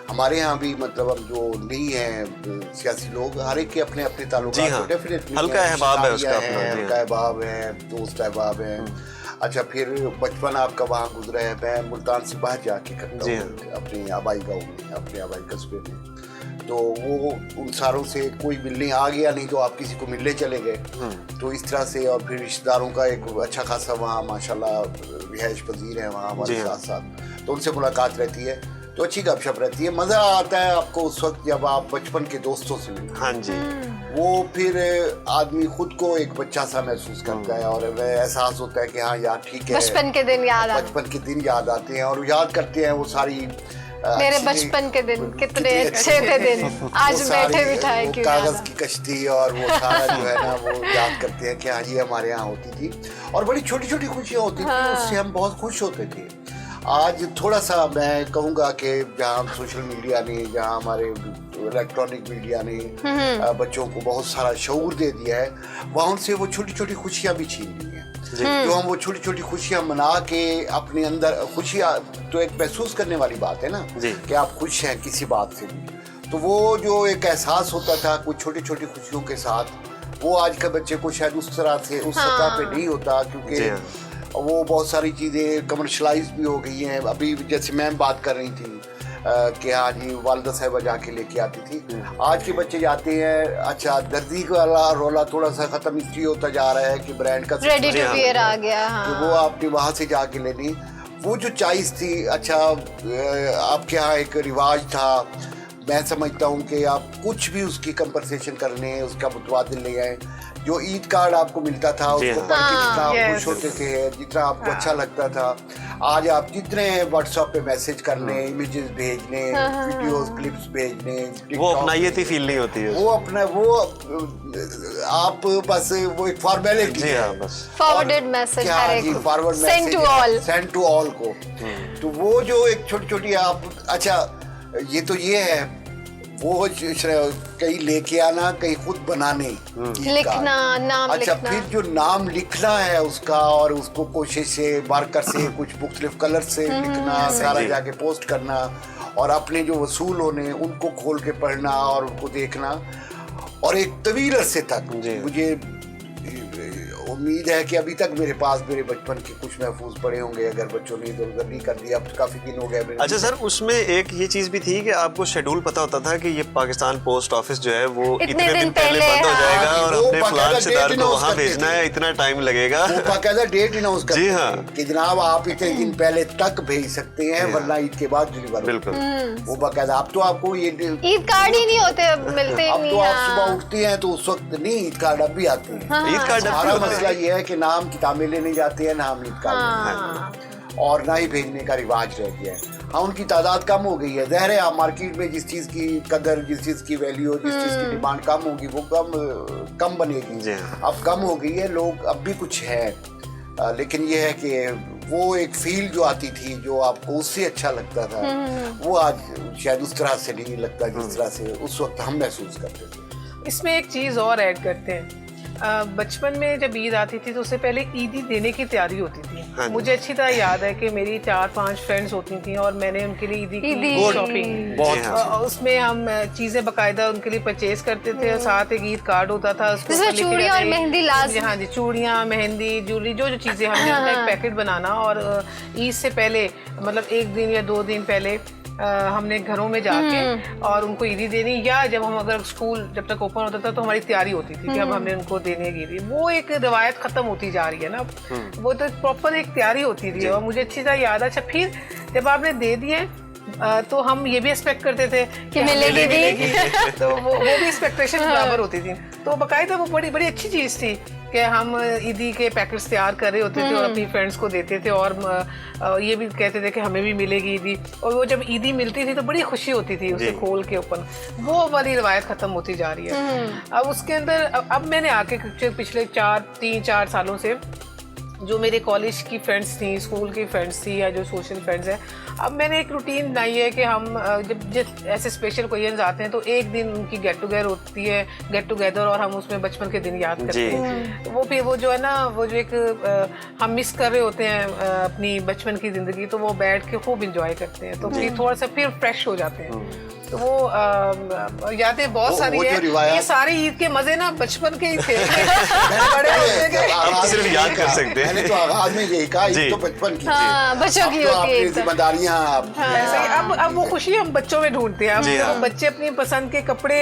हमारे यहाँ भी मतलब अब जो नहीं है सियासी लोग, हर एक के अपने अपने ताल्लुकात डेफिनेटली
हल्का अहबाब है उसका अपना,
हल्का अहबाब है, दोस्त अहबाब है। अच्छा, फिर बचपन आपका वहाँ गुजरा है। मैं मुल्तान से बाहर जाके करता हूँ अपने आबाई गाँव में, अपने आबाई कस्बे में, तो वो उन सारों से कोई मिलने आ गया, नहीं तो आप किसी को मिलने चले गए, तो इस तरह से। और फिर रिश्तेदारों का एक अच्छा खासा वहाँ माशाल्लाह रिहाइश पजीर है वहाँ हमारे साथ साथ, तो उनसे मुलाकात रहती है, तो अच्छी गपशप रहती है। मज़ा आता है आपको उस वक्त जब आप बचपन के दोस्तों से मिलते हैं।
हाँ जी,
वो फिर आदमी खुद को एक बच्चा सा महसूस करता है और एहसास होता है कि हाँ यार ठीक है,
बचपन के दिन याद
आते हैं और याद करते हैं वो सारी
मेरे बचपन के दिन कितने अच्छे थे दिन, आज बैठे बिठाए क्यों
कागज की कश्ती और वो सारा जो है ना, वो याद करते हैं कि हाँ ये हमारे यहाँ होती थी और बड़ी छोटी छोटी खुशियाँ होती थी, उससे हम बहुत खुश होते थे। आज थोड़ा सा मैं कहूँगा कि जहाँ सोशल मीडिया ने, जहाँ हमारे इलेक्ट्रॉनिक मीडिया ने बच्चों को बहुत सारा शऊर दे दिया है, वहाँ उनसे वो छोटी छोटी खुशियाँ भी छीन ली हैं। जो हम वो छोटी छोटी खुशियाँ मना के अपने अंदर खुशियाँ, तो एक महसूस करने वाली बात है ना कि आप खुश हैं किसी बात से भी, तो वो जो एक एहसास होता था कुछ छोटी छोटी खुशियों के साथ, वो आज के बच्चे को शायद उस तरह से उस सतह पे नहीं होता, क्योंकि वो बहुत सारी चीज़ें कमर्शलाइज भी हो गई हैं। अभी जैसे मैम बात कर रही थी कि हाँ जी वालदा साहिबा जाके लेके आती थी, आज के बच्चे जाते हैं, अच्छा दर्जी वाला रोला थोड़ा सा खत्म इसलिए होता जा रहा है कि ब्रांड का
रेडी टू वियर आ गया,
तो वो आपने वहाँ से जाके लेनी। वो जो चॉइस थी, अच्छा आपके यहाँ एक रिवाज था, मैं समझता हूँ कि आप कुछ भी उसकी कंपनसेशन कर लें, उसका मुतबादिल ले आए। जो ईद कार्ड आपको मिलता था उसको पढ़ के जितना आप खुश होते थे, जितना आपको अच्छा लगता था, आज आप जितने व्हाट्सएप पे मैसेज कर लें, इमेजेस भेजने, वीडियोस क्लिप्स भेजने,
वो अपनाइयती फील नहीं होती है,
वो अपना वो आप बस वो एक फॉर्मेलिटी है, बस
forwarded message,
forward message send to all को। तो वो जो एक छोटी छोटी आप, अच्छा ये तो ये है, वो कहीं लेके आना, कहीं खुद बनाने,
लिखना, नाम
अच्छा
लिखना।
फिर जो नाम लिखना है उसका, और उसको कोशिश से मार्कर से कुछ मुख्तलिफ कलर से लिखना, सारा जाके पोस्ट करना, और अपने जो वसूल होने उनको खोल के पढ़ना और उनको देखना, और एक तवील अरसे तक मुझे उम्मीद है कि अभी तक मेरे पास मेरे बचपन के कुछ महफूज पड़े होंगे, अगर बच्चों ने इधर उधर नहीं कर दिया। अब काफी दिन हो गए।
अच्छा सर, उसमें एक ये चीज भी थी कि आपको शेड्यूल पता होता था कि ये पाकिस्तान पोस्ट ऑफिस जो है वो इतने दिन पहले बंद हो जाएगा और अपने फलान रिश्तेदार को वहाँ भेजना है, इतना टाइम लगेगा।
वो बाकायदा डेट अनाउंस करते हैं कि जनाब आप इतने दिन पहले तक भेज सकते हैं, वरना ईद के बाद डिलीवर।
बिल्कुल,
वो बाकायदा। अब तो आपको ये
ईद कार्ड ही नहीं होते, मिलते
अब तो आप सुबह उठते हैं तो उस वक्त नहीं, ईद कार्ड अब भी आते हैं।
ईद कार्ड
हमारा मसला ये है कि ना हम किताबें लेने जाते हैं, ना हम ईद कार्ड, और ना ही भेजने का रिवाज रह गया है। हाँ, उनकी तादाद कम हो गई है, ज़ाहिर है। आप मार्केट में जिस चीज़ की कदर, जिस चीज़ की वैल्यू, जिस चीज़ की डिमांड कम होगी, वो कम बनेगी। अब कम हो गई है, लोग अब भी कुछ है, लेकिन ये है कि वो एक फील जो आती थी, जो आपको उससे अच्छा लगता था, वो आज शायद उस तरह से नहीं लगता जिस तरह से उस वक्त हम महसूस करते थे।
इसमें एक चीज़ और ऐड करते हैं, बचपन में जब ईद आती थी तो उससे पहले ईदी देने की तैयारी होती थी। मुझे अच्छी तरह याद है कि मेरी 4-5 फ्रेंड्स होती थी और मैंने उनके लिए ईदी की शॉपिंग, उसमें हम चीजें बकायदा उनके लिए परचेज करते थे, और साथ एक ईद कार्ड होता था,
चूड़ियां और मेहंदी लाजमी।
हाँ जी, चूड़ियाँ, मेहंदी, ज्वेलरी, जो चीजें हमने उनका एक पैकेट बनाना, और ईद से पहले मतलब 1 दिन या 2 दिन पहले हमने घरों में जाके और उनको ईदी देनी, या जब हम अगर स्कूल जब तक ओपन होता था तो हमारी तैयारी होती थी कि अब हमने उनको देने की ईदी। वो एक रवायत खत्म होती जा रही है ना, वो तो प्रॉपर एक तैयारी होती थी, और मुझे अच्छी तरह याद है। अच्छा, फिर जब आपने दे दिए तो हम ये भी एक्सपेक्ट करते थे कि मिलेगी तो वो भी एक्सपेक्टेशन बराबर होती थी। तो बाकायदा वो बड़ी बड़ी अच्छी चीज़ थी कि हम ईदी के पैकेट्स तैयार कर रहे होते थे और अपनी फ्रेंड्स को देते थे, और ये भी कहते थे कि हमें भी मिलेगी ईदी, और वो जब ईदी मिलती थी तो बड़ी खुशी होती थी उसे खोल के ओपन। वो वाली रवायत ख़त्म होती जा रही है। अब उसके अंदर अब मैंने आके पिछले 3-4 सालों से जो मेरे कॉलेज की फ्रेंड्स थी, स्कूल की फ्रेंड्स थी, या जो सोशल फ्रेंड्स हैं, अब मैंने एक रूटीन बनाई है कि हम जब ऐसे स्पेशल कोरियंस आते हैं तो एक दिन उनकी गेट टुगेदर और हम उसमें बचपन के दिन याद करते हैं। तो वो फिर वो जो है ना, वो जो एक हम मिस कर रहे होते हैं अपनी बचपन की ज़िंदगी, तो वो बैठ के खूब इंजॉय करते हैं, तो फिर थोड़ा सा फिर फ्रेश हो जाते हैं। तो वो यादें बहुत सारी है। ये सारे ईद के मजे ना बचपन के ही थे। बड़े होते गए
हम तो सिर्फ याद कर सकते हैं।
मैंने तो आगाज में यही कहा, ईद तो बचपन की
बच्चों की होती है,
जिम्मेदारियां।
ऐसे ही अब वो खुशी हम बच्चों में ढूंढते हैं। अब बच्चे अपनी पसंद के कपड़े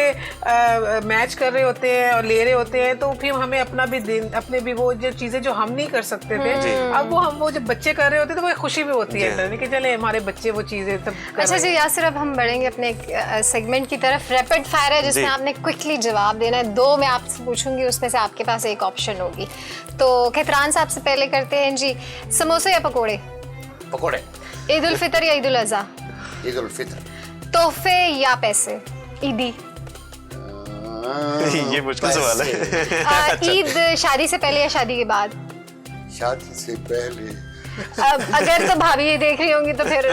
मैच कर रहे होते हैं और ले रहे होते हैं, तो फिर हमें अपना भी दिन, अपने भी वो जो चीजें जो हम नहीं कर सकते थे, अब वो जब बच्चे कर रहे होते हैं तो वो खुशी भी होती है कि चले हमारे बच्चे वो चीजें सब कर रहे हैं।
अच्छा जी यासिर, अब हम बढ़ेंगे अपने सेगमेंट की तरफ। रैपिड फायर है जिसमें आपने क्विकली जवाब देना है। 2 मैं आपसे पूछूंगी, उसमें से आपके पास एक ऑप्शन होगी। तो खैतरान साहब से पहले करते हैं जी, समोसे या पकोड़े?
पकोड़े।
ईद उल फितर या ईद उल अज़हा?
ईद उल फितर।
तोहफे या पैसे ईदी?
ये मुश्किल सवाल है।
ईद शादी से पहले या शादी के बाद?
शादी से पहले।
अब अगर तो भाभी ये देख रही होंगी तो फिर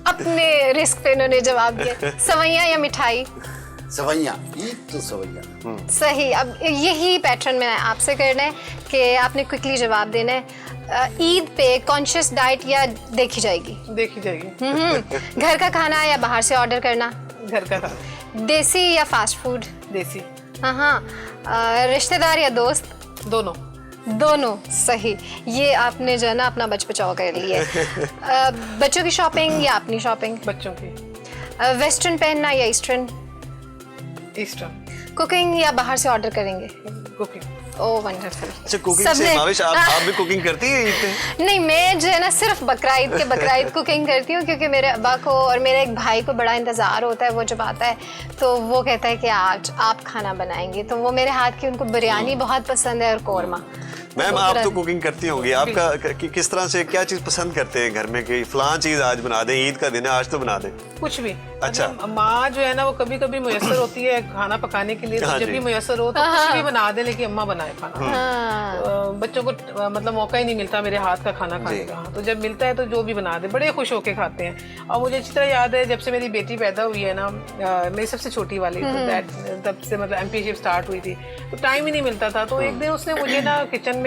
अपने रिस्क पे इन्होंने जवाब दिया। सवैयां या मिठाई?
सवैयां। ईद तो सवैयां।
सही। अब यही पैटर्न में आपसे करना है कि आपने क्विकली जवाब देना है। ईद पे कॉन्शियस डाइट या देखी जाएगी?
देखी जाएगी।
घर का खाना या बाहर से ऑर्डर करना?
घर का खाना।
देसी या फास्ट फूड?
देसी।
हाँ। रिश्तेदार या दोस्त? दोनों। सही। ये आपने जो है ना अपना बच बचाव कर लिया है। बच्चों की शॉपिंग या अपनी शॉपिंग?
बच्चों की।
वेस्टर्न पहनना या ईस्टर्न?
ईस्टर्न।
कुकिंग या बाहर से ऑर्डर करेंगे?
कुकिंग।
ओह वंडरफुल।
अच्छा, कुकिंग से माविश आप भी कुकिंग करती है ईद पे?
नहीं, मैं जो है ना सिर्फ बकरा ईद कुकिंग करती हूँ, क्योंकि मेरे अब्बा को और मेरे एक भाई को बड़ा इंतज़ार होता है। वो जब आता है तो वो कहता है कि आज आप खाना बनाएंगे, तो वो मेरे हाथ की उनको बिरयानी बहुत पसंद है और कौरमा।
मैम, आप तो कुकिंग करती होंगी, आपका किस तरह से क्या चीज पसंद करते हैं घर में कि फलां चीज आज बना दें, ईद का दिन है आज तो बना दें?
कुछ भी।
अच्छा।
माँ जो है ना वो कभी कभी मुयस्सर होती है खाना पकाने के लिए, तो जब भी मुयस्सर हो तो कुछ भी बना दे, लेकिन अम्मा बनाए खाना। बच्चों को मतलब मौका ही नहीं मिलता मेरे हाथ का खाना खाने का, तो जब मिलता है तो जो भी बना दे बड़े खुश होके खाते हैं। और मुझे अच्छी तरह याद है जब से मेरी बेटी पैदा हुई है ना, मेरी सबसे छोटी वाली, तो तब से मतलब एमपीशिप स्टार्ट हुई थी, तो टाइम ही नहीं मिलता था। तो एक दिन उसने मुझे ना किचन में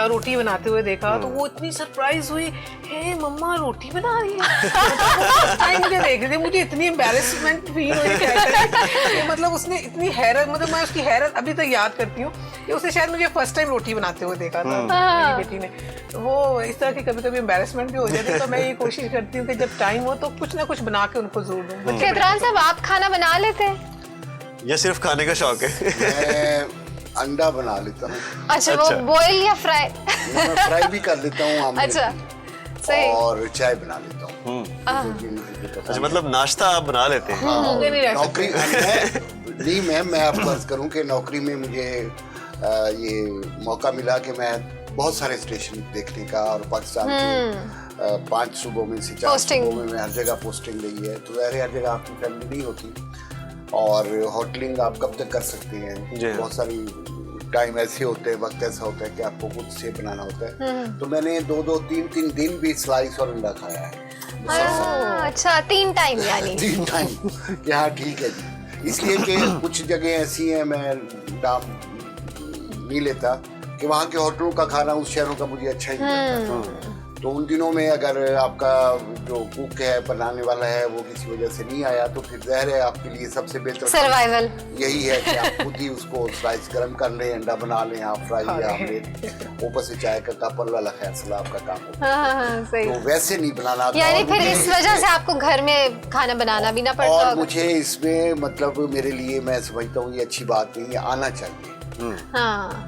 रोटी बनाते हुए देखा, तो वो इतनी सरप्राइज हुई, हे मम्मा रोटी बना रही है। मुझे देख रही थी, मुझे इतनी एम्बैरेसमेंट फील हुई, मतलब उसने इतनी हैरत, मतलब मैं उसकी हैरत अभी तक याद करती हूँ कि उसने शायद मुझे फर्स्ट टाइम रोटी बनाते हुए देखा था मेरी बेटी ने। तो वो इस तरह की कभी कभी एम्बैरेसमेंट भी हो जाती है, तो मैं ये कोशिश करती हूँ कि जब टाइम हो तो कुछ ना कुछ बना के उनको जरूर दूँ।
खैतरान साहब, आप खाना बना लेते हैं
या सिर्फ खाने का शौक है?
मैं अंडा बना लेता हूँ।
अच्छा, वो बॉयल या फ्राई?
मैं फ्राई भी कर लेता हूँ।
अच्छा, सही।
और चाय बना लेता हूँ।
अच्छा, मतलब नाश्ता आप बना लेते हैं?
नौकरी नहीं मैं आपको अर्ज करूँ कि नौकरी में मुझे ये मौका मिला कि मैं बहुत सारे स्टेशन देखने का, और पाकिस्तान के 5 सूबों में से 4 सूबों में मैं हर जगह पोस्टिंग ली है। तो हर जगह आपकी फैमिली नहीं होती, और होटलिंग आप कब तक कर सकते हैं? बहुत सारी टाइम ऐसे होते हैं, वक्त ऐसा होता है कि आपको खुद से बनाना होता है। तो मैंने 2-2, 3-3 दिन भी स्लाइस और अंडा खाया है।
अच्छा, 3 टाइम यानी?
3 टाइम। हाँ, ठीक है जी। इसलिए कि कुछ जगह ऐसी हैं मैं नाम नहीं लेता कि वहाँ के होटलों का खाना उस शहरों का मुझे अच्छा ही नहीं लगता। तो उन दिनों में अगर आपका जो कुक है, बनाने वाला है, वो किसी वजह से नहीं आया, तो फिर ज़ाहिर है आपके लिए सबसे बेहतर सर्वाइवल यही है कि आप खुद ही उसको स्लाइस गर्म कर लें, अंडा बना लें, आप फ्राई या ऑमलेट, ऊपर से चाय का कप, वाला खैर सलाह आपका काम होता है। तो वैसे नहीं बनाना, यानी
फिर इस वजह से आपको घर में खाना बनाना भी ना पड़ता।
और मुझे इसमें मतलब मेरे लिए मैं समझता हूँ ये अच्छी बात नहीं है, आना चाहिए।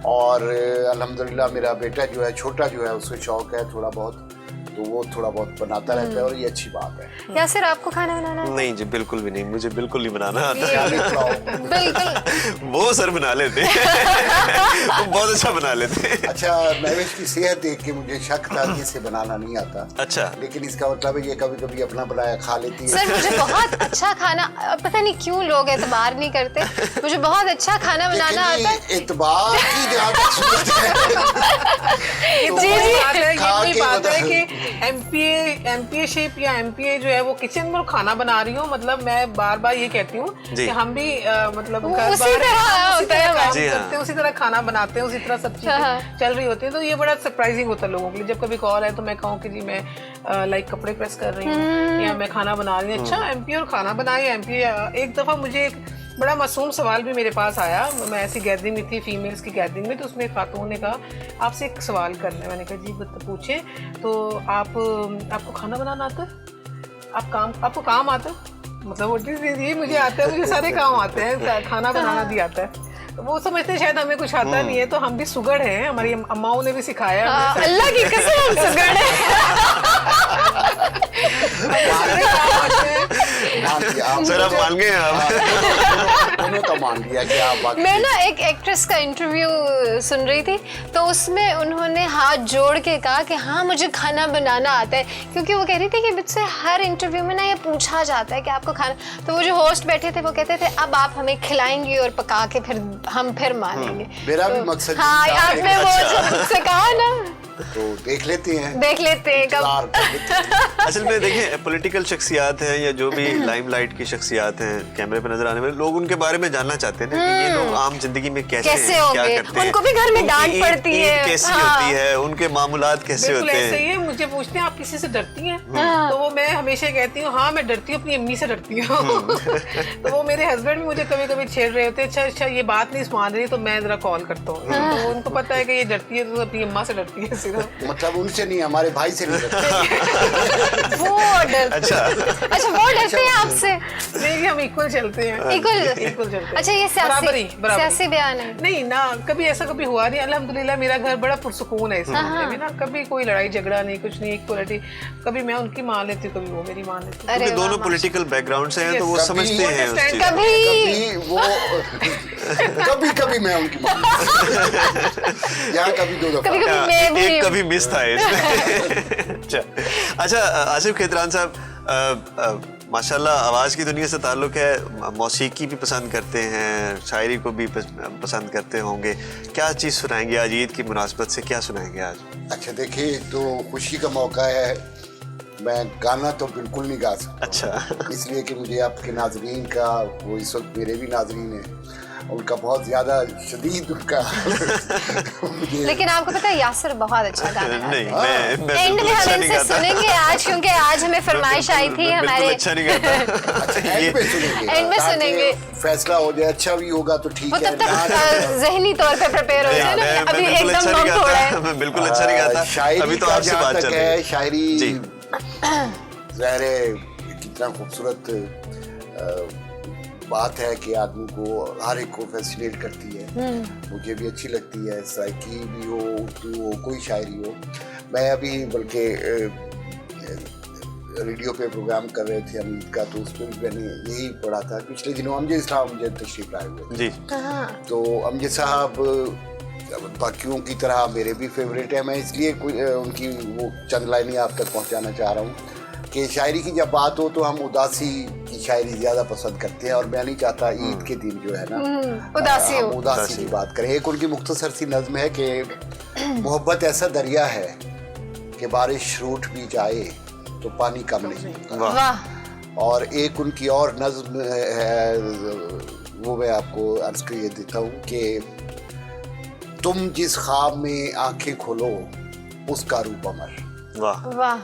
और अल्हम्दुलिल्लाह मेरा बेटा जो है, छोटा जो है, उसको शौक है थोड़ा बहुत, तो वो थोड़ा बहुत बनाता रहता है और ये अच्छी बात है।
यासिर, आपको खाना बनाना आता है?
नहीं जी, बिल्कुल भी नहीं, मुझे बिल्कुल नहीं बनाना आता।
बिल्कुल।
वो सर बना लेते वो बहुत अच्छा बना लेते।
अच्छा, महवेश की सेहत देख के मुझे शक था कि इसे बनाना नहीं आता।
अच्छा,
लेकिन इसका मतलब है ये कभी कभी अपना बनाया खा लेती है।
सर मुझे बहुत अच्छा खाना, पता नहीं क्यों लोग एतबार नहीं करते, मुझे बहुत अच्छा खाना बनाना आता है।
एतबार की जहाँ तक सूरत है,
ये कोई बात है कि एमपीए शेफ या एमपीए जो है वो किचन में खाना बना रही हूँ, मतलब मैं बार बार ये कहती हूँ कि हम भी मतलब
उसी तरह
करते हैं, उसी तरह खाना बनाते हैं, उसी तरह सब चीजें चल रही होती है। तो ये बड़ा सरप्राइजिंग होता है लोगों के लिए जब कभी कॉल है तो मैं कहूँ कि जी मैं लाइक कपड़े प्रेस कर रही हूँ या मैं खाना बना रही हूँ। अच्छा, एमपीए और खाना बनाए एमपीए। एक दफा मुझे एक बड़ा मासूम सवाल भी मेरे पास आया, मैं ऐसी गैदरिंग में थी, फीमेल्स की गैदरिंग में, तो उसमें एक खातून ने कहा आपसे एक सवाल करना है। मैंने कहा जी पूछे। तो आपको खाना बनाना आता है? आपको काम आता है? मतलब ये मुझे आता है, मुझे सारे काम आते हैं, खाना बनाना भी आता है। वो समझते हैं शायद हमें कुछ आता नहीं है, तो हम भी सुगड़ हैं, हमारी अम्माओं ने भी सिखाया।
अल्लाह की कसम हम सुगड़ हैं।
सर आप मान गए आप?
उन्होंने तो मान लिया कि आप।
मैं ना एक एक्ट्रेस का इंटरव्यू सुन रही थी, तो उसमें उन्होंने हाथ जोड़ के कहा कि हाँ मुझे खाना बनाना आता है, क्योंकि वो कह रही थी कि मुझसे हर इंटरव्यू में ना ये पूछा जाता है कि आपको खाना। तो वो जो होस्ट बैठे थे वो कहते थे अब आप हमें खिलाएंगे और पका के फिर हम फिर मानेंगे।
मेरा भी मकसद
हाँ, आपने वो जो मुझसे कहा ना,
तो देख लेते हैं
कब।
असल में देखें, पॉलिटिकल शख्सियात हैं या जो भी लाइमलाइट की शख्सियात हैं, कैमरे पे नजर आने वाले लोग, उनके बारे में जानना चाहते हैं कि ये लोग आम जिंदगी में कैसे हैं, क्या करते हैं,
उनको भी घर में डांट पड़ती है,
कैसी होती है, उनके मामूलात कैसे होते हैं।
ऐसे ही है। मुझे पूछते हैं आप किसी से डरती हैं? तो वो मैं हमेशा कहती हूँ हाँ मैं डरती हूँ, अपनी अम्मी से डरती हूँ। तो वो मेरे हस्बैंड भी मुझे कभी कभी छेड़ रहे होते हैं, अच्छा ये बात नहीं मान रही, तो मैं जरा कॉल करता हूँ। तो उनको पता है कि ये डरती है तो अपनी अम्मा से डरती है सिर्फ।
मतलब उनसे नहीं, हमारे भाई से नहीं डरते।
वो डरते। अच्छा वो डरते हैं आपसे?
नहीं, हम इक्वल चलते हैं।
इक्वल
चलते हैं।
अच्छा, ये सियासी बयान है?
नहीं ना, कभी ऐसा कभी हुआ नहीं, अल्हम्दुलिल्लाह मेरा घर बड़ा पुरसुकून है इस मामले में ना, कभी कोई लड़ाई झगड़ा नहीं, कुछ नहीं, इक्वलिटी। कभी मैं उनकी मान लेती हूँ, कभी वो मेरी मान लेती है।
दोनों पॉलिटिकल बैकग्राउंड से हैं तो वो समझते हैं उस चीज़ को।
कभी मैं उनकी मान यहाँ कभी दो दफा,
कभी मिस था इसमें। अच्छा आसिफ खेतरान साहब, माशाल्लाह आवाज़ की दुनिया से ताल्लुक़ है, मौसीकी भी पसंद करते हैं, शायरी को भी पसंद करते होंगे। क्या चीज़ सुनाएंगे आज ईद की मुनासबत से, क्या सुनाएंगे आज?
अच्छा देखिए, तो खुशी का मौका है, मैं गाना तो बिल्कुल नहीं गा सकता।
अच्छा,
इसलिए कि मुझे आपके नाजरीन का, वो इस वक्त मेरे भी नाजरीन हैं, उनका बहुत ज्यादा शदीद उनका
लेकिन आपको पता है यासिर बहुत अच्छा गाना
नहीं, मैं
एंड में हम इनसे सुनेंगे आज, क्योंकि आज हमें फरमाइश आई थी हमारे।
अच्छा नहीं गाता।
अच्छा, एंड में सुनेंगे, फैसला हो जाए, अच्छा भी होगा तो ठीक है।
तब तक ज़हनी तौर पे प्रिपेयर हो जाए ना, अभी एकदम दम तोड़ा है।
मैं बिल्कुल अच्छा नहीं गाता।
शायरी
अभी तो आपसे बात चल रही है।
शायरी ज़ाहिर है कितना खूबसूरत बात है कि आदमी को, हर एक को फैसिनेट करती है। मुझे भी अच्छी लगती है, साइकी भी हो, उर्दू हो, कोई शायरी हो। मैं अभी बल्कि रेडियो पे प्रोग्राम कर रहे थे अमीद का, तो उसमें भी मैंने यही पढ़ा था। पिछले दिनों अमजद साहब मुझे तशरीफ लाए हुए
जी।
तो अमजद साहब बाकियों की तरह मेरे भी फेवरेट है। मैं इसलिए उनकी वो चंद लाइनें आप तक पहुंचाना चाह रहा हूँ कि शायरी की जब बात हो तो हम उदासी की शायरी ज्यादा पसंद करते हैं, और मैं नहीं चाहता ईद के दिन जो है ना उदासी की बात करें। एक उनकी मुख्तसर सी नज्म है कि मोहब्बत ऐसा दरिया है कि बारिश रूठ भी जाए तो पानी कम नहीं होता। और एक उनकी और नज्म है, वो मैं आपको अर्ज कर ये देता हूँ कि तुम जिस ख्वाब में आंखें खोलो उसका रूप अमर।
वाह।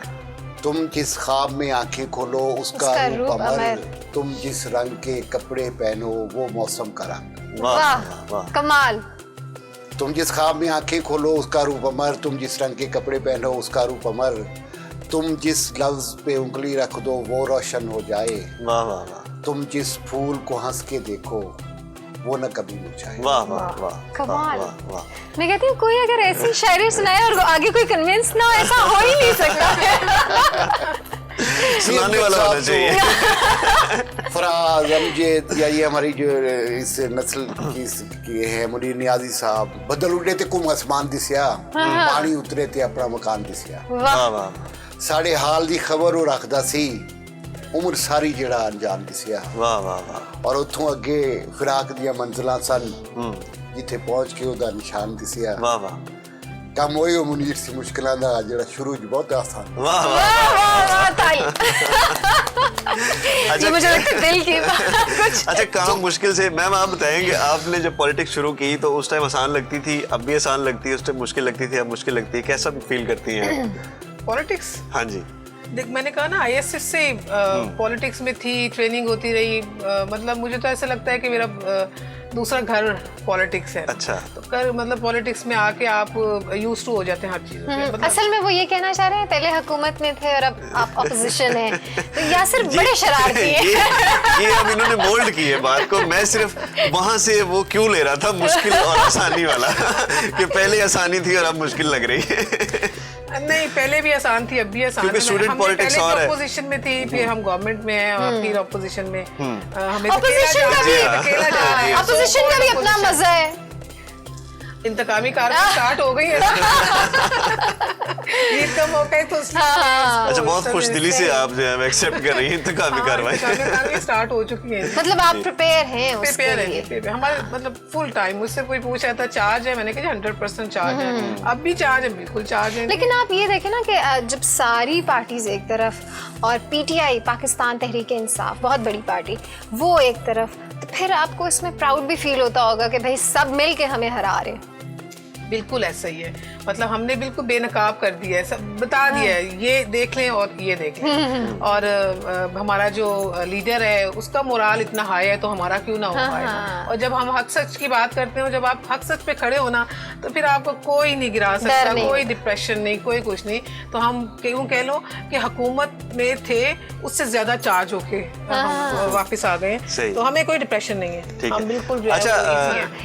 तुम जिस ख्वाब में आंखें खोलो उसका रूप अमर, तुम जिस रंग के कपड़े पहनो वो मौसम का रंग।
वाह, कमाल।
तुम जिस ख्वाब में आंखें खोलो उसका रूप अमर, तुम जिस रंग के कपड़े पहनो उसका रूप अमर, तुम जिस लफ्ज पे उंगली रख दो वो रोशन हो जाए।
वाह वाह वाह।
तुम जिस फूल को हंस के देखो वो न कभी मुरझाए।
वाह वाह वाह
कमाल।
वाह वाह।
मैं कहती हूँ कोई अगर ऐसी शायरी सुनाए और आगे कोई कन्विंस ना हो, ऐसा हो ही नहीं सकता।
सुनाने वाला होना चाहिए।
फराज, अमजद, या ये हमारी जो इस नस्ल की है, मुनीर नियाजी साहब, बदल उड़े थे कुम आसमान दिसिया, पानी उतरे थे अपना मकान दिसिया,
वाह वाह
साढ़े हाल दी खबर वो रखदा सी, उम्र सारी जेड़ा अनजान दिसिया।
वाह वाह वाह।
और उतों अगे फिराक दिया मंजिलां सन, जिथे पहुंच के ओदा निशान दिसिया।
वाह वाह
कम होए मुनीर सी मुश्किलां दा जेड़ा शुरू च बहुत आसान।
वाह वाह।
वाह वाह वाह ताई। ये मुझे लगता है दिल की कुछ।
अच्छा, काम मुश्किल से मैम आप बताएंगे, आपने जब पॉलिटिक्स शुरू की तो उस टाइम आसान लगती थी, अब भी आसान लगती है, उस टाइम मुश्किल लगती थी, अब मुश्किल लगती है, कैसा फील करती हैं?
पॉलिटिक्स,
हाँ जी।
देख मैंने कहा ना ISS से पॉलिटिक्स में थी, ट्रेनिंग होती रही, मतलब मुझे तो ऐसा लगता है कि मेरा दूसरा घर पॉलिटिक्स है।
अच्छा।
तो कर मतलब पॉलिटिक्स में आके आप यूज्ड टू हो जाते हैं हर चीज़ से। मतलब
असल में वो ये कहना चाह रहे हैं पहले हुकूमत में थे और अब आप ऑपोजिशन है, तो यासिर बड़े शरारती है।
ये अब इन्होंने मोल्ड की है बात को, मैं सिर्फ वहां से वो क्यों ले रहा था मुश्किल और आसानी वाला कि पहले आसानी थी और अब मुश्किल लग रही है।
नहीं, पहले भी आसान थी, अब भी आसान
क्योंकि
है।
स्टूडेंट
हमने
पॉलिटिक्स
पहले
और है।
ऑपोजिशन में थी, फिर हम गवर्नमेंट में हैं और फिर ऑपोजिशन में। हमें
ऑपोजिशन का भी
अकेला जाना है।
ऑपोजिशन का भी अपना मजा है।
इंतकामी कार्रवाई स्टार्ट हो गई है। ईद का मौका है तो
अच्छा, बहुत खुश दिली से आप जो है एक्सेप्ट कर रही हैं इंतकामी कार्रवाई
स्टार्ट हो चुकी है।
मतलब आप प्रिपेयर हैं उसके
प्रिपेयर है,
लिए।
प्रिपेयर हमारे मतलब फुल टाइम। मुझसे कोई पूछ रहा था चार्ज है, मैंने कहा 100% चार्ज है, अब भी चार्ज है, बिल्कुल चार्ज है।
लेकिन आप ये देखें ना कि जब सारी पार्टीज एक तरफ और PTI पाकिस्तान तहरीक इंसाफ बहुत बड़ी पार्टी वो एक तरफ, तो फिर आपको इसमें प्राउड भी फील होता होगा कि भाई सब मिल के हमें हरा रहे।
बिल्कुल ऐसा ही है, मतलब हमने बिल्कुल बेनकाब कर दिया है, सब बता दिया है, ये देख लें और ये देख लें। और हमारा जो लीडर है उसका मोराल इतना हाई है तो हमारा क्यों ना हो पाए। और जब हम हक सच की बात करते हो, जब आप हक सच पे खड़े हो ना, तो फिर आपको कोई नहीं गिरा सकता, कोई डिप्रेशन नहीं, कोई कुछ नहीं। तो हम क्यों कह लो कि हुकूमत में थे उससे ज्यादा चार्ज होके हम वापस आ गए, तो हमें कोई डिप्रेशन नहीं है, हम बिल्कुल जो है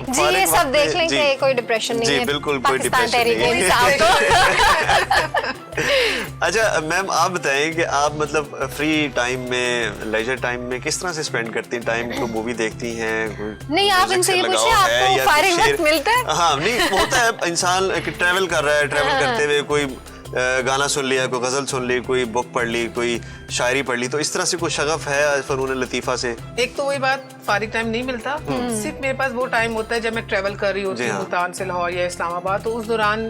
जी ये सब देख लें कि कोई डिप्रेशन नहीं है,
बिल्कुल कोई डिप्रेशन नहीं है। अच्छा मैम, आप बताएं कि आप मतलब फ्री टाइम में, लेजर टाइम में किस तरह से स्पेंड करती हैं टाइम? को मूवी देखती हैं?
नहीं, आप इनसे ये पूछिए, आपको फारिग वक्त मिलता है?
हाँ, नहीं होता है, इंसान ट्रैवल कर रहा है, ट्रैवल करते हुए कोई गाना सुन लिया, कोई गजल सुन ली, कोई बुक पढ़ ली, कोई शायरी पढ़ ली, तो इस तरह से कोई शगफ है फनून लतीफ़ा से? एक
तो वही बात, फारिग टाइम नहीं मिलता, सिर्फ मेरे पास वो टाइम होता है जब मैं ट्रैवल कर रही होती हूँ मुल्तान से लाहौर या इस्लामाबाद, तो उस दौरान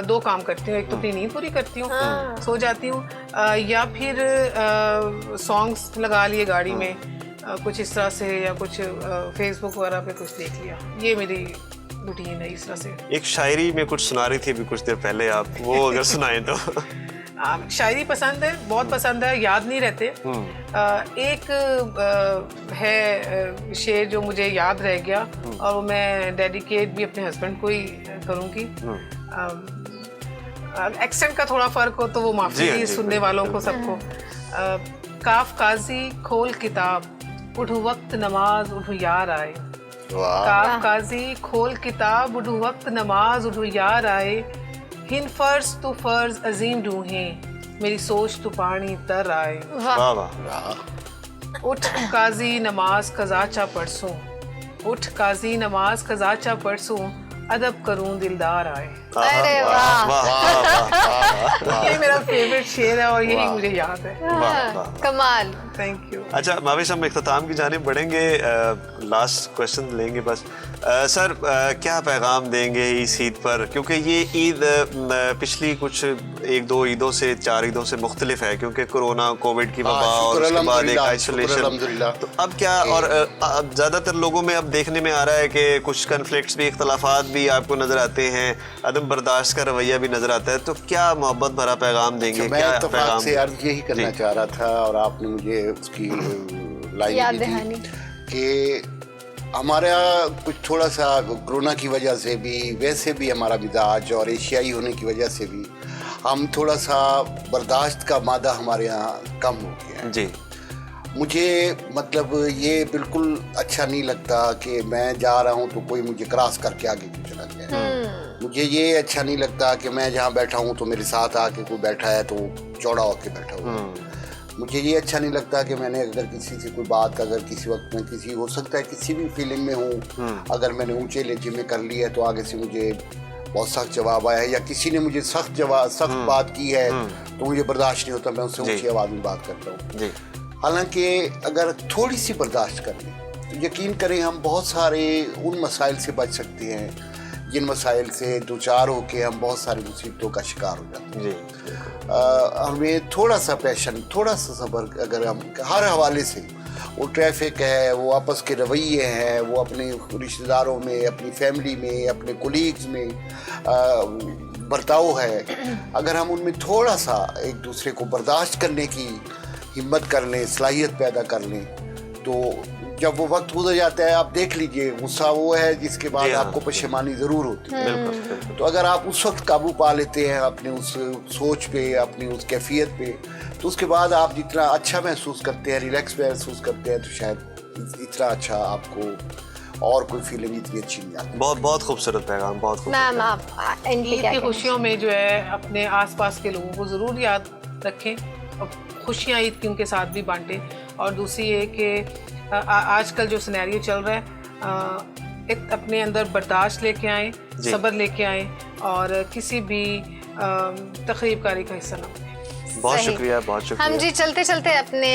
दो काम करती हूँ। एक तो अपनी नींद पूरी करती हूँ, सो जाती हूँ, या फिर सॉन्ग्स लगा लिए गाड़ी में, कुछ इस तरह से, या कुछ फेसबुक वगैरह पे कुछ देख लिया। ये मेरी रूटीन है इस तरह से। एक शायरी में कुछ सुना रही थी अभी कुछ देर पहले आप, वो अगर सुनाएं तो। शायरी पसंद है, बहुत पसंद है, याद नहीं रहते। एक है शेर जो मुझे याद रह गया और वो मैं डेडिकेट भी अपने हस्बैंड को ही करूँगी। एक्सेंट का थोड़ा फर्क हो तो वो माफी सुनने वालों को सबको। काफ काजी खोल किताब, उठो वक्त नमाज उठो यार आए। काफ काजी खोल किताब, उठो वक्त नमाज उठो यार आए। हिन फर्ज तो फर्ज अजीम ढूंढे, मेरी सोच तो पानी तर आए।
वाह वाह।
उठ काजी नमाज कज़ाचा परसों, उठ काजी नमाज कज़ाचा परसों, अदब करूं दिलदार आए।
अरे वाह,
ये मेरा फेवरेट शेर है और यही मुझे याद है।
कमाल,
थैंक यू।
अच्छा माविश, हम इख्तिताम की जानिब बढ़ेंगे, लास्ट क्वेश्चन लेंगे बस। सर क्या पैगाम देंगे इस ईद पर, क्योंकि ये ईद पिछली कुछ 1-2 ईदों से 4 ईदों से मुख्तलिफ है, क्योंकि कोरोना कोविड की वबा और उसके बाद एक आइसोलेशन, तो अब क्या, और अब ज़्यादातर लोगों में अब देखने में आ रहा है कि कुछ कन्फ्लिक्ट्स भी, इख्तलाफात भी आपको नज़र आते हैं, अदम बर्दाश्त का रवैया भी नज़र आता है, तो क्या मोहब्बत भरा पैगाम देंगे?
मैं इत्तेफाक से अर्ज यही करना चाह रहा था और आपने मुझे उसकी लाइन दी थी कि हमारा कुछ थोड़ा सा कोरोना की वजह से भी, वैसे भी हमारा मिजाज और एशियाई होने की वजह से भी हम थोड़ा सा बर्दाश्त का मादा हमारे यहाँ कम हो गया है
जी।
मुझे मतलब ये बिल्कुल अच्छा नहीं लगता कि मैं जा रहा हूँ तो कोई मुझे क्रॉस करके आगे क्यों चला गया। मुझे ये अच्छा नहीं लगता कि मैं जहाँ बैठा हूँ तो मेरे साथ आके कोई बैठा है तो चौड़ा होके बैठा हुआ। मुझे ये अच्छा नहीं लगता कि मैंने अगर किसी से कोई बात, अगर किसी वक्त में किसी, हो सकता है किसी भी फीलिंग में हूँ, अगर मैंने ऊंचे लहजे में कर लिया है तो आगे से मुझे बहुत सख्त जवाब आया है या किसी ने मुझे सख्त बात की है तो मुझे बर्दाश्त नहीं होता, मैं उससे ऊंची आवाज़ में बात करता हूँ। हालांकि अगर थोड़ी सी बर्दाश्त कर लें तो यकीन करें हम बहुत सारे उन मसाइल से बच सकते हैं जिन मसाइल से दो चार होके हम बहुत सारी मुसीबतों का शिकार हो जाते हैं। हमें थोड़ा सा पैशन, थोड़ा सा सब्र, अगर हम हर हवाले से, वो ट्रैफिक है, वो आपस के रवैये हैं, वो अपने रिश्तेदारों में, अपनी फैमिली में, अपने कोलीग्स में बर्ताव है, अगर हम उनमें थोड़ा सा एक दूसरे को बर्दाश्त करने की हिम्मत कर लें, सलाहियत पैदा कर लें, तो जब वो वक्त गुजर जाता है, आप देख लीजिए, गुस्सा वो है जिसके बाद आपको पशेमानी ज़रूर होती है। तो अगर आप उस वक्त काबू पा लेते हैं अपने उस सोच पे, अपनी उस कैफियत पे, तो उसके बाद आप जितना अच्छा महसूस करते हैं, रिलैक्स महसूस करते हैं, तो शायद इतना अच्छा आपको और कोई फीलिंग इतनी अच्छी नहीं आती।
बहुत बहुत खूबसूरत पैगाम, बहुत खूबसूरत।
ईद की खुशियों में जो है अपने आसपास के लोगों को ज़रूर याद रखें और खुशियाँ ईद की उनके साथ भी बांटें। और दूसरी ये कि आजकल जो सिनेरियो चल रहा है, एक अपने अंदर बर्दाश्त लेके आएँ, सब्र लेके आएँ और किसी भी तकरीबकारी का हिस्सा ना बने।
बहुत शुक्रिया, बहुत शुक्रिया।
हम जी चलते चलते अपने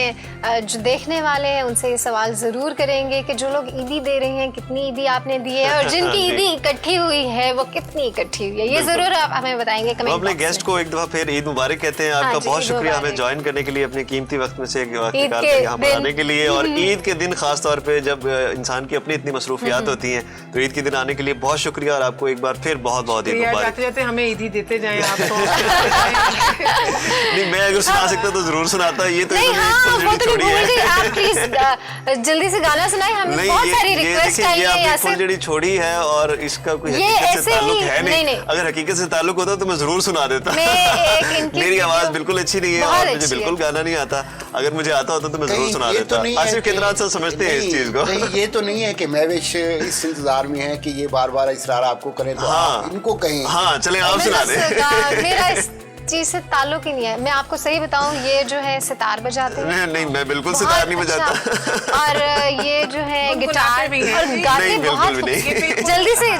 जो देखने वाले हैं उनसे ये सवाल ज़रूर करेंगे कि जो लोग ईदी दे रहे हैं, कितनी ईदी आपने दी है और जिनकी ईदी इकट्ठी हुई है वो कितनी इकट्ठी हुई है, ये ज़रूर आप हमें बताएंगे कमेंट बॉक्स में।
अपने गेस्ट को एक दफा फिर ईद मुबारक कहते हैं। आपका बहुत शुक्रिया हमें ज्वाइन करने के लिए, अपने कीमती वक्त में से एक वक्त निकाल कर यहाँ पर आने के लिए। और ईद के दिन खास तौर पे जब इंसान की अपनी इतनी मसरूफियात होती हैं, तो ईद के दिन आने के लिए बहुत शुक्रिया और आपको एक बार फिर बहुत बहुत ईद मुबारक।
जाते जाते हमें ईदी देते जाएं आप तो।
नहीं, मैं अगर सुना सकता तो जरूर सुनाता। ये तो
छोड़ी है। आप प्लीज जल्दी से गाना सुनाएं, हमें बहुत सारी रिक्वेस्ट आई है।
ये फुलझड़ी छोड़ी है और इसका कोई हकीकत से ताल्लुक है नहीं। अगर हकीकत से ताल्लुक होता तो मैं जरूर सुना देता। मेरी आवाज बिल्कुल अच्छी नहीं है और मुझे बिल्कुल गाना नहीं आता। अगर मुझे आता होता तो मैं जरूर सुना देता। आसिफ केंद्रात से समझते हैं इस चीज को।
ये तो नहीं है कि महविश इस इंतजार में है कि ये बार बार इसरार आपको करें तो इनको कहें।
हाँ चले आप सुना दें।
मेरा चीज से ताल्लुक ही नहीं है। मैं आपको सही बताऊं, ये जो है सितार बजाते हैं।
नहीं, मैं बिल्कुल सितार नहीं बजाता।
और ये जो है गिटार और गाते बहुत।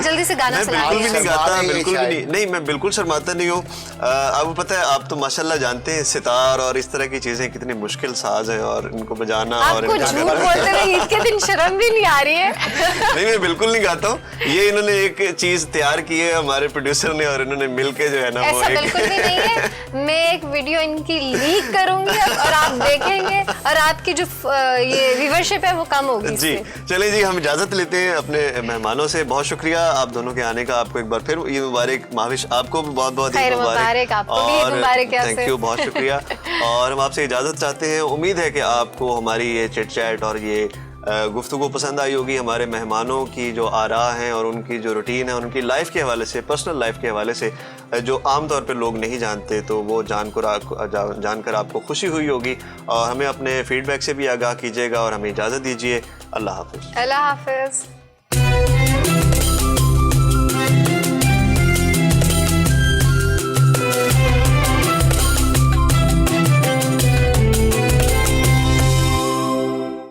जल्दी से गाना सुनाइए।
बिल्कुल भी नहीं गाता, बिल्कुल भी नहीं। नहीं, मैं बिल्कुल शर्माता नहीं हूँ। आपको पता है, आप तो माशाल्लाह जानते हैं सितार और इस तरह की चीजें कितनी मुश्किल साज है और इनको बजाना। और
आपको झूठ बोलते हुए ईद के दिन शर्म भी नहीं आ रही है?
नहीं, मैं बिल्कुल नहीं गाता हूँ। ये इन्होंने एक चीज तैयार की है हमारे प्रोड्यूसर ने और इन्होंने मिलके जो है ना, वो
बिल्कुल भी नहीं है। मैं एक वीडियो इनकी लीक करूंगी और आप देखेंगे और आपकी जो ये व्यूअरशिप है वो कम होगी।
जी चलिए जी, हम इजाजत लेते हैं अपने मेहमानों से। बहुत शुक्रिया आप दोनों के आने का। आपको एक बार फिर ईद मुबारक। महाविश आपको भी बहुत बहुत ईद मुबारक।
और
थैंक यू, बहुत शुक्रिया। और हम आपसे इजाजत चाहते हैं। उम्मीद है कि आपको हमारी ये चिट चैट और ये गुफ्तगू पसंद आई होगी। हमारे मेहमानों की जो आरा हैं और उनकी जो रूटीन है, उनकी लाइफ के हवाले से, पर्सनल लाइफ के हवाले से जो आमतौर पे लोग नहीं जानते, तो वो जानकर आपको खुशी हुई होगी। और हमें अपने फीडबैक से भी आगाह कीजिएगा और हमें इजाज़त दीजिए। अल्लाह हाफ़िज़।
अल्लाह हाफ़िज़।